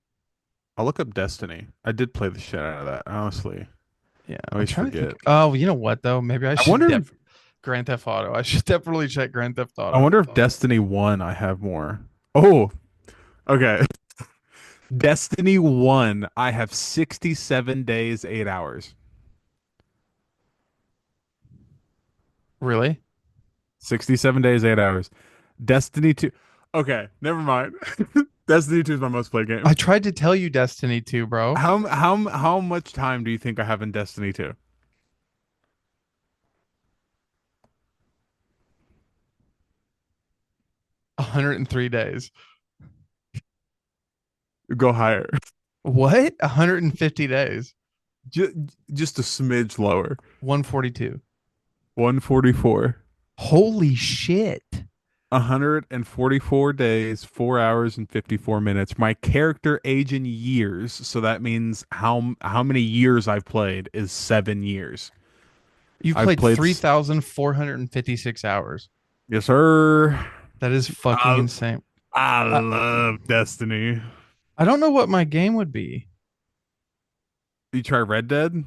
[SPEAKER 1] look up Destiny. I did play the shit out of that, honestly.
[SPEAKER 2] Yeah.
[SPEAKER 1] I always
[SPEAKER 2] I'm trying to
[SPEAKER 1] forget.
[SPEAKER 2] think. Oh, you know what though? Maybe I should
[SPEAKER 1] wonder if-
[SPEAKER 2] Grand Theft Auto. I should definitely check Grand Theft Auto.
[SPEAKER 1] I wonder if Destiny 1 I have more. Oh, okay. Destiny 1, I have 67 days, 8 hours.
[SPEAKER 2] Really?
[SPEAKER 1] 67 days, 8 hours. Destiny 2. Okay, never mind. Destiny 2 is my most played game.
[SPEAKER 2] I tried to tell you Destiny 2, bro.
[SPEAKER 1] How much time do you think I have in Destiny 2?
[SPEAKER 2] $103 days.
[SPEAKER 1] Go higher.
[SPEAKER 2] What? 150 days.
[SPEAKER 1] Just a smidge lower.
[SPEAKER 2] 142.
[SPEAKER 1] 144.
[SPEAKER 2] Holy shit.
[SPEAKER 1] 144 days, 4 hours and 54 minutes. My character age in years, so that means how many years I've played is 7 years.
[SPEAKER 2] You've
[SPEAKER 1] I've
[SPEAKER 2] played
[SPEAKER 1] played
[SPEAKER 2] 3,456 hours.
[SPEAKER 1] Yes, sir.
[SPEAKER 2] That is fucking insane.
[SPEAKER 1] I love Destiny.
[SPEAKER 2] I don't know what my game would be.
[SPEAKER 1] You try Red Dead?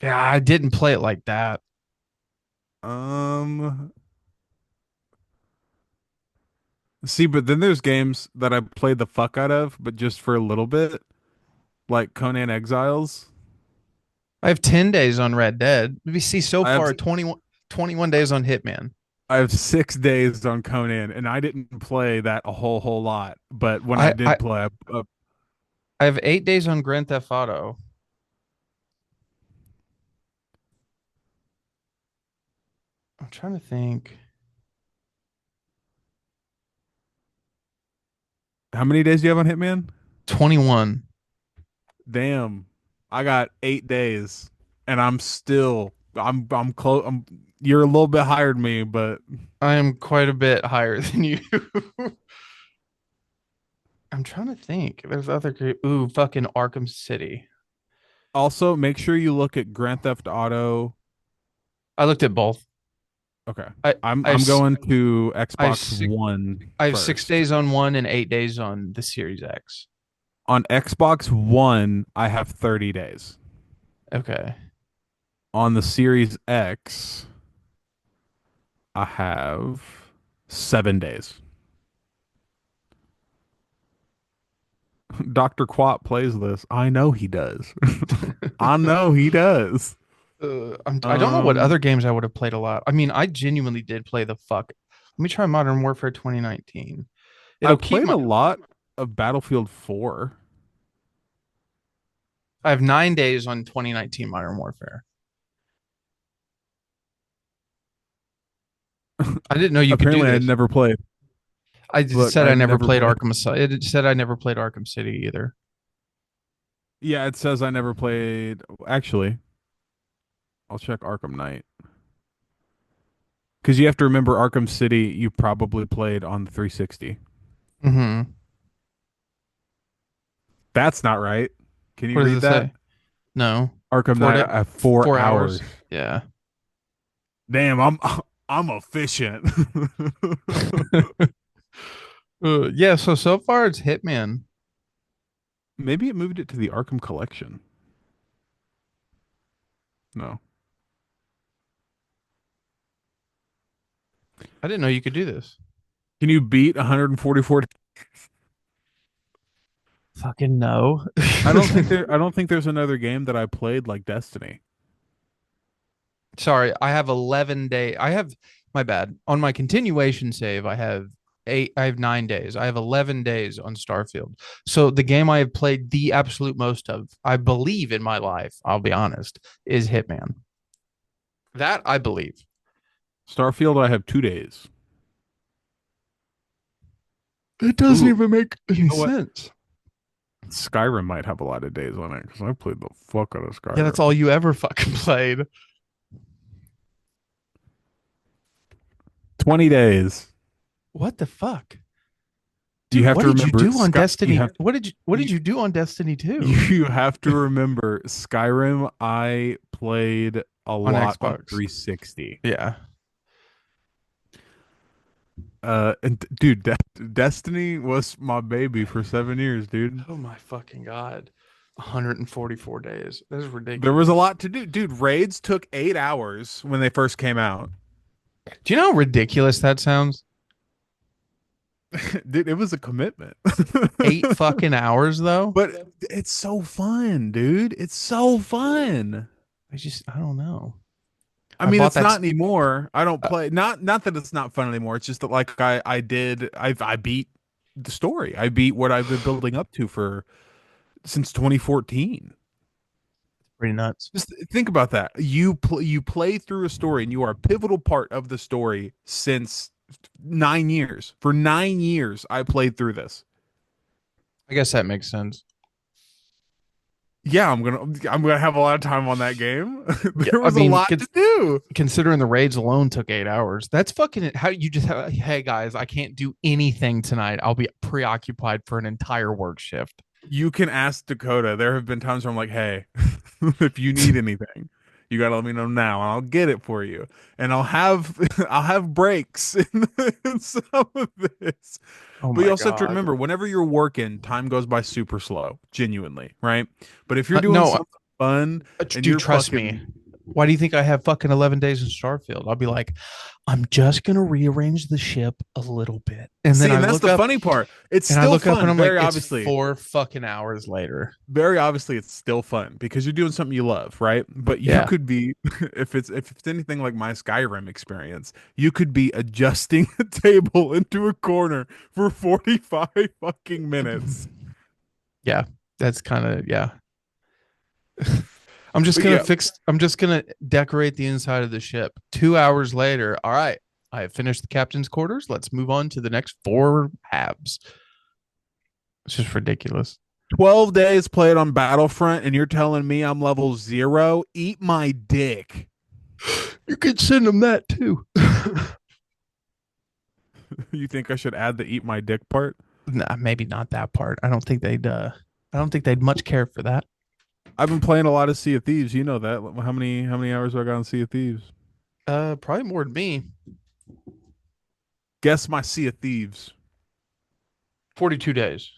[SPEAKER 2] Yeah, I didn't play it like that.
[SPEAKER 1] See, but then there's games that I played the fuck out of, but just for a little bit, like Conan Exiles.
[SPEAKER 2] I have 10 days on Red Dead. We see so
[SPEAKER 1] I have-
[SPEAKER 2] far 21 days on Hitman.
[SPEAKER 1] I have 6 days on Conan, and I didn't play that a whole lot. But when I did play,
[SPEAKER 2] I have 8 days on Grand Theft Auto. I'm trying to think.
[SPEAKER 1] how many days do you have on Hitman?
[SPEAKER 2] 21.
[SPEAKER 1] Damn, I got 8 days, and I'm close. You're a little bit higher than me, but
[SPEAKER 2] I am quite a bit higher than you. I'm trying to think. There's other fucking Arkham City.
[SPEAKER 1] also make sure you look at Grand Theft Auto.
[SPEAKER 2] I looked at both.
[SPEAKER 1] Okay,
[SPEAKER 2] I
[SPEAKER 1] I'm
[SPEAKER 2] have
[SPEAKER 1] going to Xbox
[SPEAKER 2] six-
[SPEAKER 1] One.
[SPEAKER 2] I have
[SPEAKER 1] first.
[SPEAKER 2] 6 days on one and 8 days on the Series X.
[SPEAKER 1] On Xbox One, I have 30 days.
[SPEAKER 2] Okay.
[SPEAKER 1] On the Series X, I have 7 days. Dr. Quat plays this. I know he does. I know he does.
[SPEAKER 2] I don't know what other games I would have played a lot. I mean, I genuinely did play the fuck. Let me try Modern Warfare 2019.
[SPEAKER 1] I played a lot of Battlefield 4.
[SPEAKER 2] I have 9 days on 2019 Modern Warfare. I didn't know you
[SPEAKER 1] Apparently,
[SPEAKER 2] could do
[SPEAKER 1] I
[SPEAKER 2] this.
[SPEAKER 1] never played.
[SPEAKER 2] I just
[SPEAKER 1] Look,
[SPEAKER 2] said I
[SPEAKER 1] I've
[SPEAKER 2] never
[SPEAKER 1] never
[SPEAKER 2] played
[SPEAKER 1] played.
[SPEAKER 2] Arkham. It said I never played Arkham City either.
[SPEAKER 1] Yeah, it says I never played. Actually, I'll check Arkham Knight. Because you have to remember Arkham City, you probably played on the 360.
[SPEAKER 2] Mm-hmm.
[SPEAKER 1] That's not right. Can you
[SPEAKER 2] What does
[SPEAKER 1] read
[SPEAKER 2] it
[SPEAKER 1] that?
[SPEAKER 2] say? No.
[SPEAKER 1] Arkham
[SPEAKER 2] 4
[SPEAKER 1] Knight
[SPEAKER 2] da-
[SPEAKER 1] at 4 hours.
[SPEAKER 2] Yeah.
[SPEAKER 1] Damn, I'm efficient.
[SPEAKER 2] Yeah. So far it's Hitman.
[SPEAKER 1] Maybe it moved it to the Arkham Collection. No.
[SPEAKER 2] I didn't know you could do this.
[SPEAKER 1] Can you beat 144?
[SPEAKER 2] Fucking no.
[SPEAKER 1] I don't think there's another game that I played like Destiny.
[SPEAKER 2] Sorry, I have 11 day. I have my bad. On my continuation save, I have 9 days. I have 11 days on Starfield. So the game I have played the absolute most of, I believe in my life, I'll be honest, is Hitman. That I believe.
[SPEAKER 1] Starfield, I have 2 days.
[SPEAKER 2] It doesn't
[SPEAKER 1] Ooh,
[SPEAKER 2] even make
[SPEAKER 1] you
[SPEAKER 2] any
[SPEAKER 1] know what?
[SPEAKER 2] sense.
[SPEAKER 1] Skyrim might have a lot of days on it because I played the fuck out of
[SPEAKER 2] Yeah, that's
[SPEAKER 1] Skyrim.
[SPEAKER 2] all you ever fucking played.
[SPEAKER 1] 20 days.
[SPEAKER 2] What the fuck?
[SPEAKER 1] You
[SPEAKER 2] Dude,
[SPEAKER 1] have
[SPEAKER 2] what
[SPEAKER 1] to
[SPEAKER 2] did you
[SPEAKER 1] remember
[SPEAKER 2] do on
[SPEAKER 1] you
[SPEAKER 2] Destiny?
[SPEAKER 1] have
[SPEAKER 2] What did
[SPEAKER 1] you,
[SPEAKER 2] you do on Destiny 2
[SPEAKER 1] you have to remember Skyrim I played a
[SPEAKER 2] on
[SPEAKER 1] lot on
[SPEAKER 2] Xbox?
[SPEAKER 1] 360.
[SPEAKER 2] Yeah.
[SPEAKER 1] And dude, Destiny was my baby for 7 years, dude.
[SPEAKER 2] Oh my fucking god. 144 days. That is
[SPEAKER 1] There was
[SPEAKER 2] ridiculous.
[SPEAKER 1] a lot to do. Dude, raids took 8 hours when they first came out.
[SPEAKER 2] Do you know how ridiculous that sounds?
[SPEAKER 1] Dude, it was a commitment.
[SPEAKER 2] 8 fucking hours though?
[SPEAKER 1] But it's so fun, dude. It's so fun.
[SPEAKER 2] I don't know.
[SPEAKER 1] I
[SPEAKER 2] I
[SPEAKER 1] mean,
[SPEAKER 2] bought
[SPEAKER 1] it's
[SPEAKER 2] that
[SPEAKER 1] not anymore. I don't
[SPEAKER 2] uh,
[SPEAKER 1] play not that it's not fun anymore. It's just that like I beat the story. I beat what I've been building up to for since 2014.
[SPEAKER 2] pretty nuts.
[SPEAKER 1] Just think about that. You play through a story and you are a pivotal part of the story since 9 years. For 9 years, I played through this.
[SPEAKER 2] I guess that makes sense.
[SPEAKER 1] Yeah, I'm gonna have a lot of time on that game.
[SPEAKER 2] Yeah,
[SPEAKER 1] There
[SPEAKER 2] I
[SPEAKER 1] was a
[SPEAKER 2] mean,
[SPEAKER 1] lot to do.
[SPEAKER 2] considering the raids alone took 8 hours, that's fucking how you just have, hey guys, I can't do anything tonight. I'll be preoccupied for an entire work shift.
[SPEAKER 1] You can ask Dakota. There have been times where I'm like, hey, if you need anything, you gotta let me know now, and I'll get it for you. And I'll have I'll have breaks in some of this.
[SPEAKER 2] Oh
[SPEAKER 1] But you
[SPEAKER 2] my
[SPEAKER 1] also have to
[SPEAKER 2] god.
[SPEAKER 1] remember, whenever you're working, time goes by super slow, genuinely, right? But if you're doing
[SPEAKER 2] No,
[SPEAKER 1] something fun and
[SPEAKER 2] dude,
[SPEAKER 1] you're
[SPEAKER 2] trust me.
[SPEAKER 1] fucking
[SPEAKER 2] Why do you think I have fucking 11 days in Starfield? I'll be like, I'm just gonna rearrange the ship a little bit, and then
[SPEAKER 1] see, and that's the funny part. It's
[SPEAKER 2] I
[SPEAKER 1] still
[SPEAKER 2] look up and
[SPEAKER 1] fun,
[SPEAKER 2] I'm like,
[SPEAKER 1] very
[SPEAKER 2] it's
[SPEAKER 1] obviously.
[SPEAKER 2] 4 fucking hours later.
[SPEAKER 1] Very obviously it's still fun because you're doing something you love, right? But you
[SPEAKER 2] Yeah.
[SPEAKER 1] could be if it's anything like my Skyrim experience, you could be adjusting a table into a corner for 45 fucking minutes.
[SPEAKER 2] Yeah. That's kind of, yeah.
[SPEAKER 1] But yeah,
[SPEAKER 2] I'm just gonna decorate the inside of the ship. 2 hours later, all right, I have finished the captain's quarters. Let's move on to the next 4 halves. It's just ridiculous.
[SPEAKER 1] 12 days played on Battlefront and you're telling me I'm level 0? Eat my dick.
[SPEAKER 2] You could send them that too.
[SPEAKER 1] You think I should add the eat my dick part?
[SPEAKER 2] Nah, maybe not that part. I don't think they'd much care for that.
[SPEAKER 1] I've been playing a lot of Sea of Thieves, you know that. How many hours do I got on Sea of Thieves?
[SPEAKER 2] Probably more than me.
[SPEAKER 1] Guess my Sea of Thieves.
[SPEAKER 2] 42 days.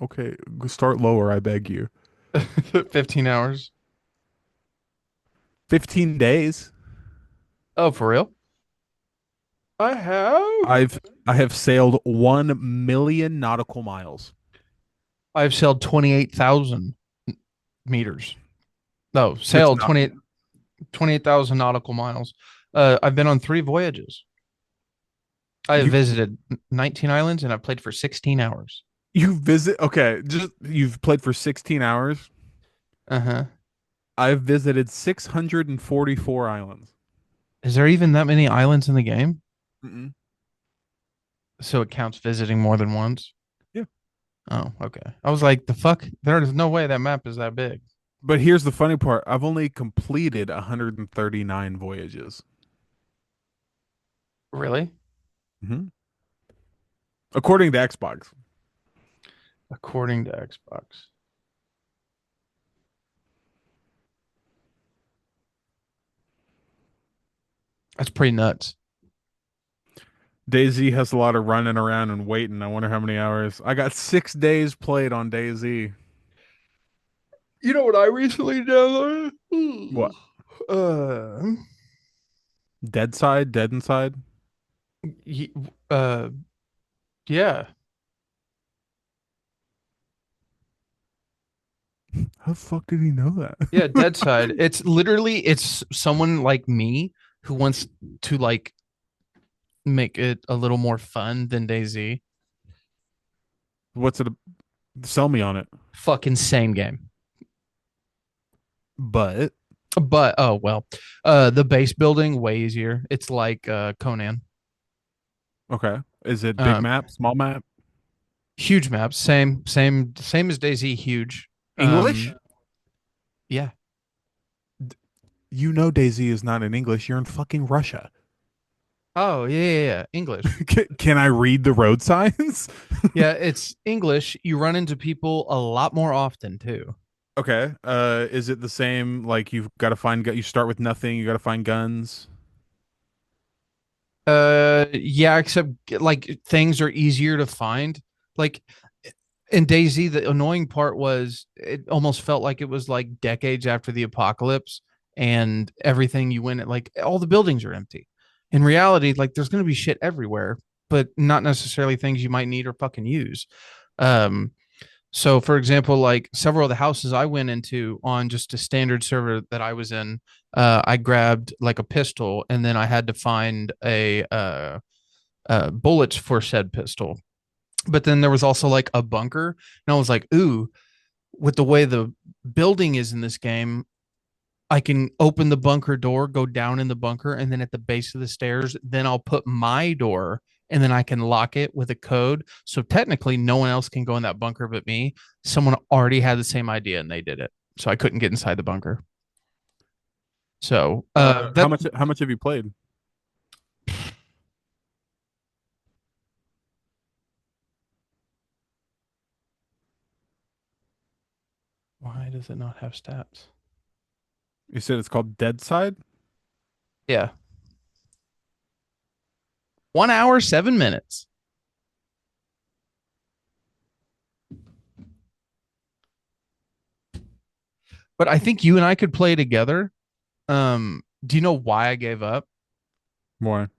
[SPEAKER 1] Okay, start lower, I beg you.
[SPEAKER 2] 15 hours.
[SPEAKER 1] 15 days.
[SPEAKER 2] Oh, for real? I have.
[SPEAKER 1] I have sailed 1 million nautical miles.
[SPEAKER 2] I've sailed 28,000 meters. No,
[SPEAKER 1] It's
[SPEAKER 2] sailed
[SPEAKER 1] not
[SPEAKER 2] 28,000 nautical miles. I've been on 3 voyages. I have
[SPEAKER 1] you
[SPEAKER 2] visited 19 islands and I've played for 16 hours.
[SPEAKER 1] you visit okay, just you've played for 16 hours.
[SPEAKER 2] Uh-huh.
[SPEAKER 1] I've visited 644 islands.
[SPEAKER 2] Is there even that many islands in the game?
[SPEAKER 1] Mm-mm.
[SPEAKER 2] So it counts visiting more than once?
[SPEAKER 1] Yeah.
[SPEAKER 2] Oh, okay. I was like, the fuck? There's no way that map is that big.
[SPEAKER 1] But here's the funny part. I've only completed 139 voyages.
[SPEAKER 2] Really?
[SPEAKER 1] Hmm. According to Xbox.
[SPEAKER 2] According to Xbox. That's pretty nuts.
[SPEAKER 1] DayZ has a lot of running around and waiting. I wonder how many hours. I got 6 days played on DayZ.
[SPEAKER 2] You know what I recently downloaded?
[SPEAKER 1] What?
[SPEAKER 2] Uh,
[SPEAKER 1] Dead Side, Dead Inside.
[SPEAKER 2] Y- Uh, yeah.
[SPEAKER 1] How the fuck did he know that?
[SPEAKER 2] Yeah, Dead Side. It's someone like me who wants to like make it a little more fun than DayZ.
[SPEAKER 1] What's it? Sell me on it.
[SPEAKER 2] Fucking same game.
[SPEAKER 1] But
[SPEAKER 2] But oh well. The base building way easier. It's like Conan.
[SPEAKER 1] okay, is it big
[SPEAKER 2] Um
[SPEAKER 1] map, small map,
[SPEAKER 2] huge maps. Same as DayZ, huge.
[SPEAKER 1] English?
[SPEAKER 2] Yeah.
[SPEAKER 1] You know Daisy is not in English. You're in fucking Russia.
[SPEAKER 2] Oh, yeah. English.
[SPEAKER 1] Can I read the road signs?
[SPEAKER 2] Yeah, it's English. You run into people a lot more often too.
[SPEAKER 1] Okay. Is it the same? Like you've got to find. You start with nothing. You got to find guns.
[SPEAKER 2] Yeah, except like things are easier to find. Like in DayZ, the annoying part was it almost felt like it was like decades after the apocalypse, and everything you went at, like all the buildings are empty. In reality, like there's gonna be shit everywhere, but not necessarily things you might need or fucking use. Um, So, for example, like several of the houses I went into on just a standard server that I was in, I grabbed like a pistol, and then I had to find bullets for said pistol. But then there was also like a bunker, and I was like, "Ooh, with the way the building is in this game, I can open the bunker door, go down in the bunker, and then at the base of the stairs, then I'll put my door and then I can lock it with a code. So technically, no one else can go in that bunker but me. Someone already had the same idea and they did it. So I couldn't get inside the bunker. So
[SPEAKER 1] How
[SPEAKER 2] that
[SPEAKER 1] much? How much have you played?
[SPEAKER 2] why does it not have stats?
[SPEAKER 1] You said it's called Dead Side.
[SPEAKER 2] Yeah. 1 hour, 7 minutes. But I think you and I could play together. Do you know why I gave up?
[SPEAKER 1] More.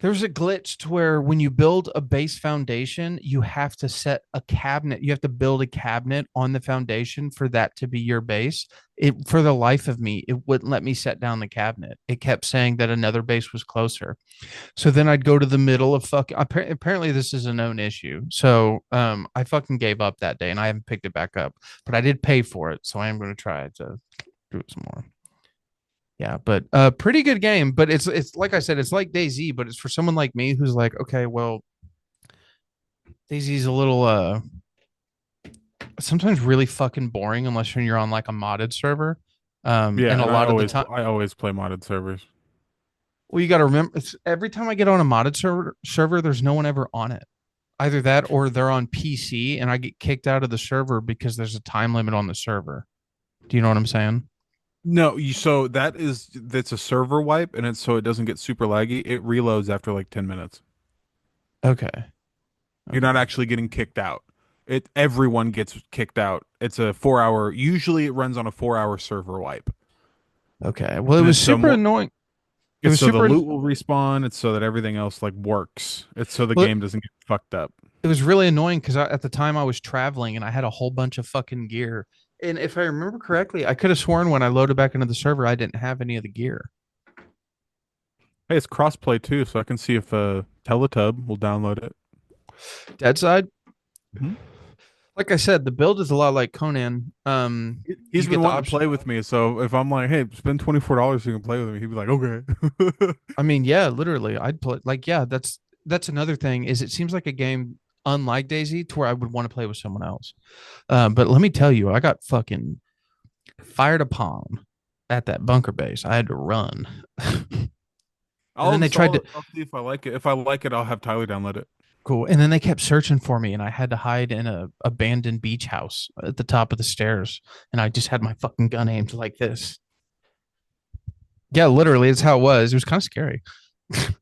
[SPEAKER 2] There's a glitch to where when you build a base foundation, you have to set a cabinet. You have to build a cabinet on the foundation for that to be your base. It for the life of me, it wouldn't let me set down the cabinet. It kept saying that another base was closer. So then I'd go to the middle of fucking. Apparently, this is a known issue. So I fucking gave up that day, and I haven't picked it back up. But I did pay for it, so I am going to try to do it some more. Yeah, but pretty good game. But it's like I said, it's like DayZ, but it's for someone like me who's like, okay, well, DayZ's a little sometimes really fucking boring unless you're on like a modded server.
[SPEAKER 1] Yeah,
[SPEAKER 2] And a
[SPEAKER 1] and
[SPEAKER 2] lot of the time,
[SPEAKER 1] I always play modded servers.
[SPEAKER 2] well, you got to remember, it's, every time I get on a modded server, there's no one ever on it. Either that or they're on PC and I get kicked out of the server because there's a time limit on the server. Do you know what I'm saying?
[SPEAKER 1] No, so that's a server wipe, and it's so it doesn't get super laggy. It reloads after like 10 minutes.
[SPEAKER 2] Okay.
[SPEAKER 1] You're not actually getting kicked out. Everyone gets kicked out. It's a 4 hour. Usually, it runs on a 4 hour server wipe.
[SPEAKER 2] Okay. Well, it
[SPEAKER 1] And
[SPEAKER 2] was
[SPEAKER 1] it's so
[SPEAKER 2] super annoying. It
[SPEAKER 1] It's
[SPEAKER 2] was
[SPEAKER 1] so the
[SPEAKER 2] super.
[SPEAKER 1] loot will respawn. It's so that everything else like works. It's so the
[SPEAKER 2] Well,
[SPEAKER 1] game doesn't get fucked up.
[SPEAKER 2] it was really annoying because at the time I was traveling and I had a whole bunch of fucking gear. And if I remember correctly, I could have sworn when I loaded back into the server, I didn't have any of the gear.
[SPEAKER 1] Hey, it's crossplay too, so I can see if Teletub will download it.
[SPEAKER 2] Dead side.
[SPEAKER 1] Mhm.
[SPEAKER 2] Like I said, the build is a lot like Conan.
[SPEAKER 1] He's
[SPEAKER 2] You
[SPEAKER 1] been
[SPEAKER 2] get the
[SPEAKER 1] wanting to
[SPEAKER 2] option.
[SPEAKER 1] play with me, so if I'm like, "Hey, spend $24 so you can play with me," he'd be like, "Okay."
[SPEAKER 2] I mean, yeah, literally, I'd play. Like, yeah, that's another thing. Is it seems like a game unlike DayZ to where I would want to play with someone else. But let me tell you, I got fucking fired upon at that bunker base. I had to run. And
[SPEAKER 1] I'll
[SPEAKER 2] then they tried
[SPEAKER 1] install
[SPEAKER 2] to
[SPEAKER 1] it. I'll see if I like it. If I like it, I'll have Tyler download it.
[SPEAKER 2] cool. And then they kept searching for me, and I had to hide in a abandoned beach house at the top of the stairs. And I just had my fucking gun aimed like this. Yeah, literally, it's how it was. It was kind of scary.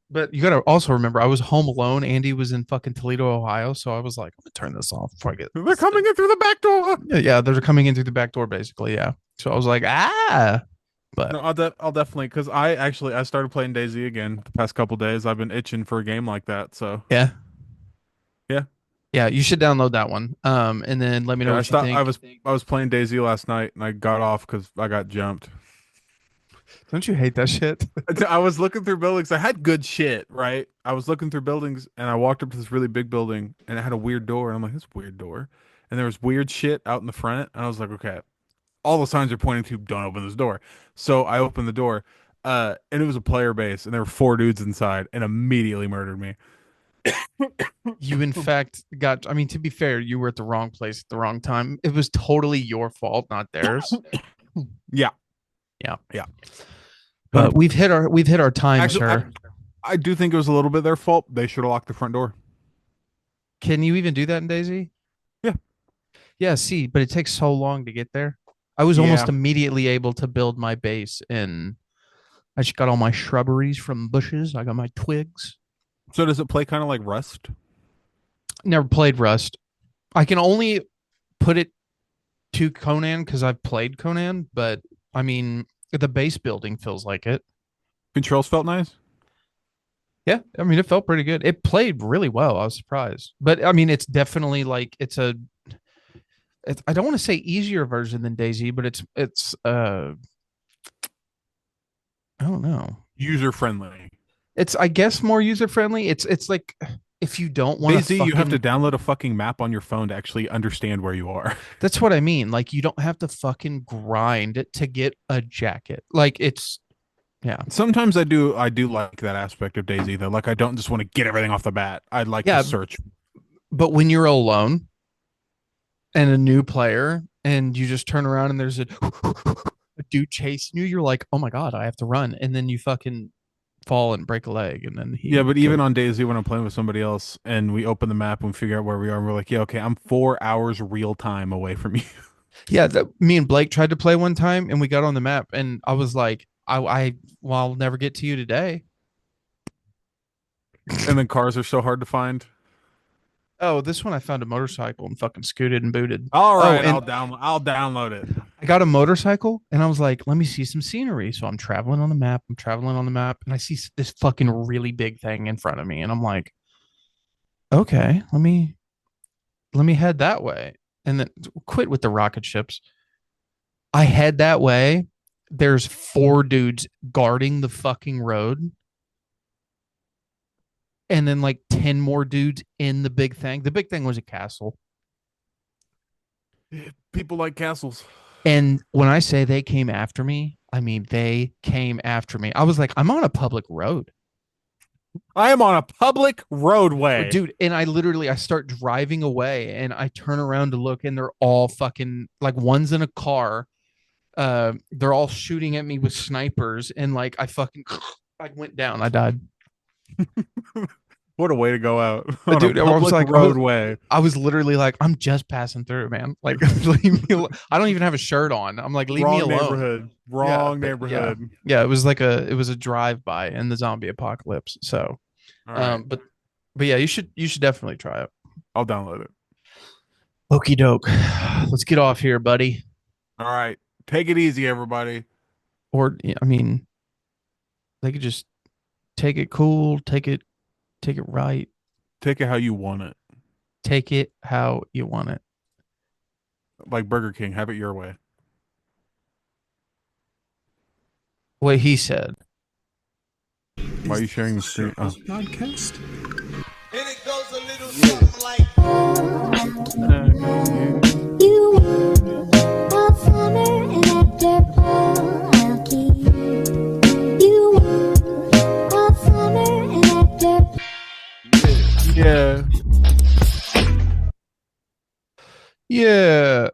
[SPEAKER 2] But you got to also remember, I was home alone. Andy was in fucking Toledo, Ohio. So I was like, I'm gonna turn this off before I get.
[SPEAKER 1] They're coming in through the back door.
[SPEAKER 2] Yeah, they're coming in through the back door, basically. Yeah. So I was like, ah. But
[SPEAKER 1] No, I'll definitely because I started playing DayZ again the past couple days. I've been itching for a game like that. So
[SPEAKER 2] yeah,
[SPEAKER 1] yeah,
[SPEAKER 2] yeah, you should download that one. And then let me know
[SPEAKER 1] yeah.
[SPEAKER 2] what you think.
[SPEAKER 1] I was playing DayZ last night and I got off because I got jumped.
[SPEAKER 2] Don't you hate that shit?
[SPEAKER 1] I was looking through buildings. I had good shit, right? I was looking through buildings and I walked up to this really big building and it had a weird door. And I'm like, this weird door. And there was weird shit out in the front. And I was like, okay, all the signs are pointing to don't open this door. So I opened the door, and it was a player base, and there were four dudes inside, and immediately murdered me.
[SPEAKER 2] You in fact got. I mean, to be fair, you were at the wrong place at the wrong time. It was totally your fault, not theirs.
[SPEAKER 1] Yeah,
[SPEAKER 2] Yeah,
[SPEAKER 1] yeah.
[SPEAKER 2] but we've hit our time,
[SPEAKER 1] Actually,
[SPEAKER 2] sir.
[SPEAKER 1] I do think it was a little bit their fault. They should have locked the front door.
[SPEAKER 2] Can you even do that in Daisy?
[SPEAKER 1] Yeah,
[SPEAKER 2] Yeah. See, but it takes so long to get there. I was almost
[SPEAKER 1] yeah.
[SPEAKER 2] immediately able to build my base, and I just got all my shrubberies from bushes. I got my twigs.
[SPEAKER 1] So does it play kind of like Rust?
[SPEAKER 2] Never played Rust. I can only put it to Conan because I've played Conan, but I mean, the base building feels like it.
[SPEAKER 1] Controls felt nice.
[SPEAKER 2] Yeah, I mean, it felt pretty good. It played really well. I was surprised, but I mean, it's definitely like I don't want to say easier version than Daisy, but it's I don't know.
[SPEAKER 1] User friendly.
[SPEAKER 2] It's I guess more user friendly. It's like if you don't want to
[SPEAKER 1] DayZ, you have to
[SPEAKER 2] fucking
[SPEAKER 1] download a fucking map on your phone to actually understand where you are.
[SPEAKER 2] that's what I mean. Like you don't have to fucking grind to get a jacket. Like it's yeah.
[SPEAKER 1] Sometimes I do like that aspect of DayZ though. Like I don't just want to get everything off the bat. I'd like to
[SPEAKER 2] Yeah,
[SPEAKER 1] search.
[SPEAKER 2] but when you're alone and a new player and you just turn around and there's a dude chasing you, you're like, "Oh my god, I have to run." And then you fucking fall and break a leg and then
[SPEAKER 1] Yeah,
[SPEAKER 2] he
[SPEAKER 1] but even on DayZ when I'm playing with somebody else and we open the map and we figure out where we are, and we're like, yeah, okay, I'm 4 hours real time away from you.
[SPEAKER 2] yeah, me and Blake tried to play one time and we got on the map and I was like, well, I'll never get to you today.
[SPEAKER 1] And then cars are so hard to find.
[SPEAKER 2] Oh, this one I found a motorcycle and fucking scooted and booted.
[SPEAKER 1] All
[SPEAKER 2] Oh,
[SPEAKER 1] right,
[SPEAKER 2] and
[SPEAKER 1] I'll download it.
[SPEAKER 2] I got a motorcycle and I was like, let me see some scenery. So I'm traveling on the map. I'm traveling on the map and I see this fucking really big thing in front of me. And I'm like, okay, let me head that way. And then quit with the rocket ships. I head that way. There's four dudes guarding the fucking road. And then like 10 more dudes in the big thing. The big thing was a castle.
[SPEAKER 1] People like castles.
[SPEAKER 2] And when I say they came after me, I mean they came after me. I was like, I'm on a public road.
[SPEAKER 1] I am on a public roadway.
[SPEAKER 2] Dude, and I start driving away and I turn around to look and they're all fucking like one's in a car. They're all shooting at me with snipers and like I went down. I died.
[SPEAKER 1] What a way to go out. On
[SPEAKER 2] Dude,
[SPEAKER 1] a
[SPEAKER 2] I was
[SPEAKER 1] public
[SPEAKER 2] like
[SPEAKER 1] roadway.
[SPEAKER 2] I was literally like, I'm just passing through, man. Like leave me alone. I don't even have a shirt on. I'm like, leave me
[SPEAKER 1] Wrong
[SPEAKER 2] alone.
[SPEAKER 1] neighborhood. Wrong neighborhood.
[SPEAKER 2] Yeah, it was like it was a drive by in the zombie apocalypse. So
[SPEAKER 1] All right.
[SPEAKER 2] but yeah, you should definitely try it.
[SPEAKER 1] I'll download it.
[SPEAKER 2] Okey doke. Let's get off here, buddy.
[SPEAKER 1] All right. Take it easy, everybody.
[SPEAKER 2] Or I mean, they could just take it cool, take it right,
[SPEAKER 1] Take it how you want it.
[SPEAKER 2] take it how you want it.
[SPEAKER 1] Like Burger King, have it your way.
[SPEAKER 2] What he said.
[SPEAKER 1] Why are you sharing the screen? Oh.
[SPEAKER 3] Podcast.
[SPEAKER 4] And it goes a little something like
[SPEAKER 5] You want all summer and after fall, I'll keep you want all summer and after.
[SPEAKER 1] Yeah.
[SPEAKER 2] Yeah.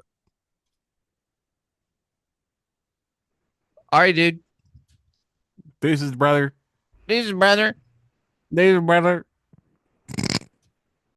[SPEAKER 2] All right, dude.
[SPEAKER 1] This is brother.
[SPEAKER 2] This is brother.
[SPEAKER 1] This is brother.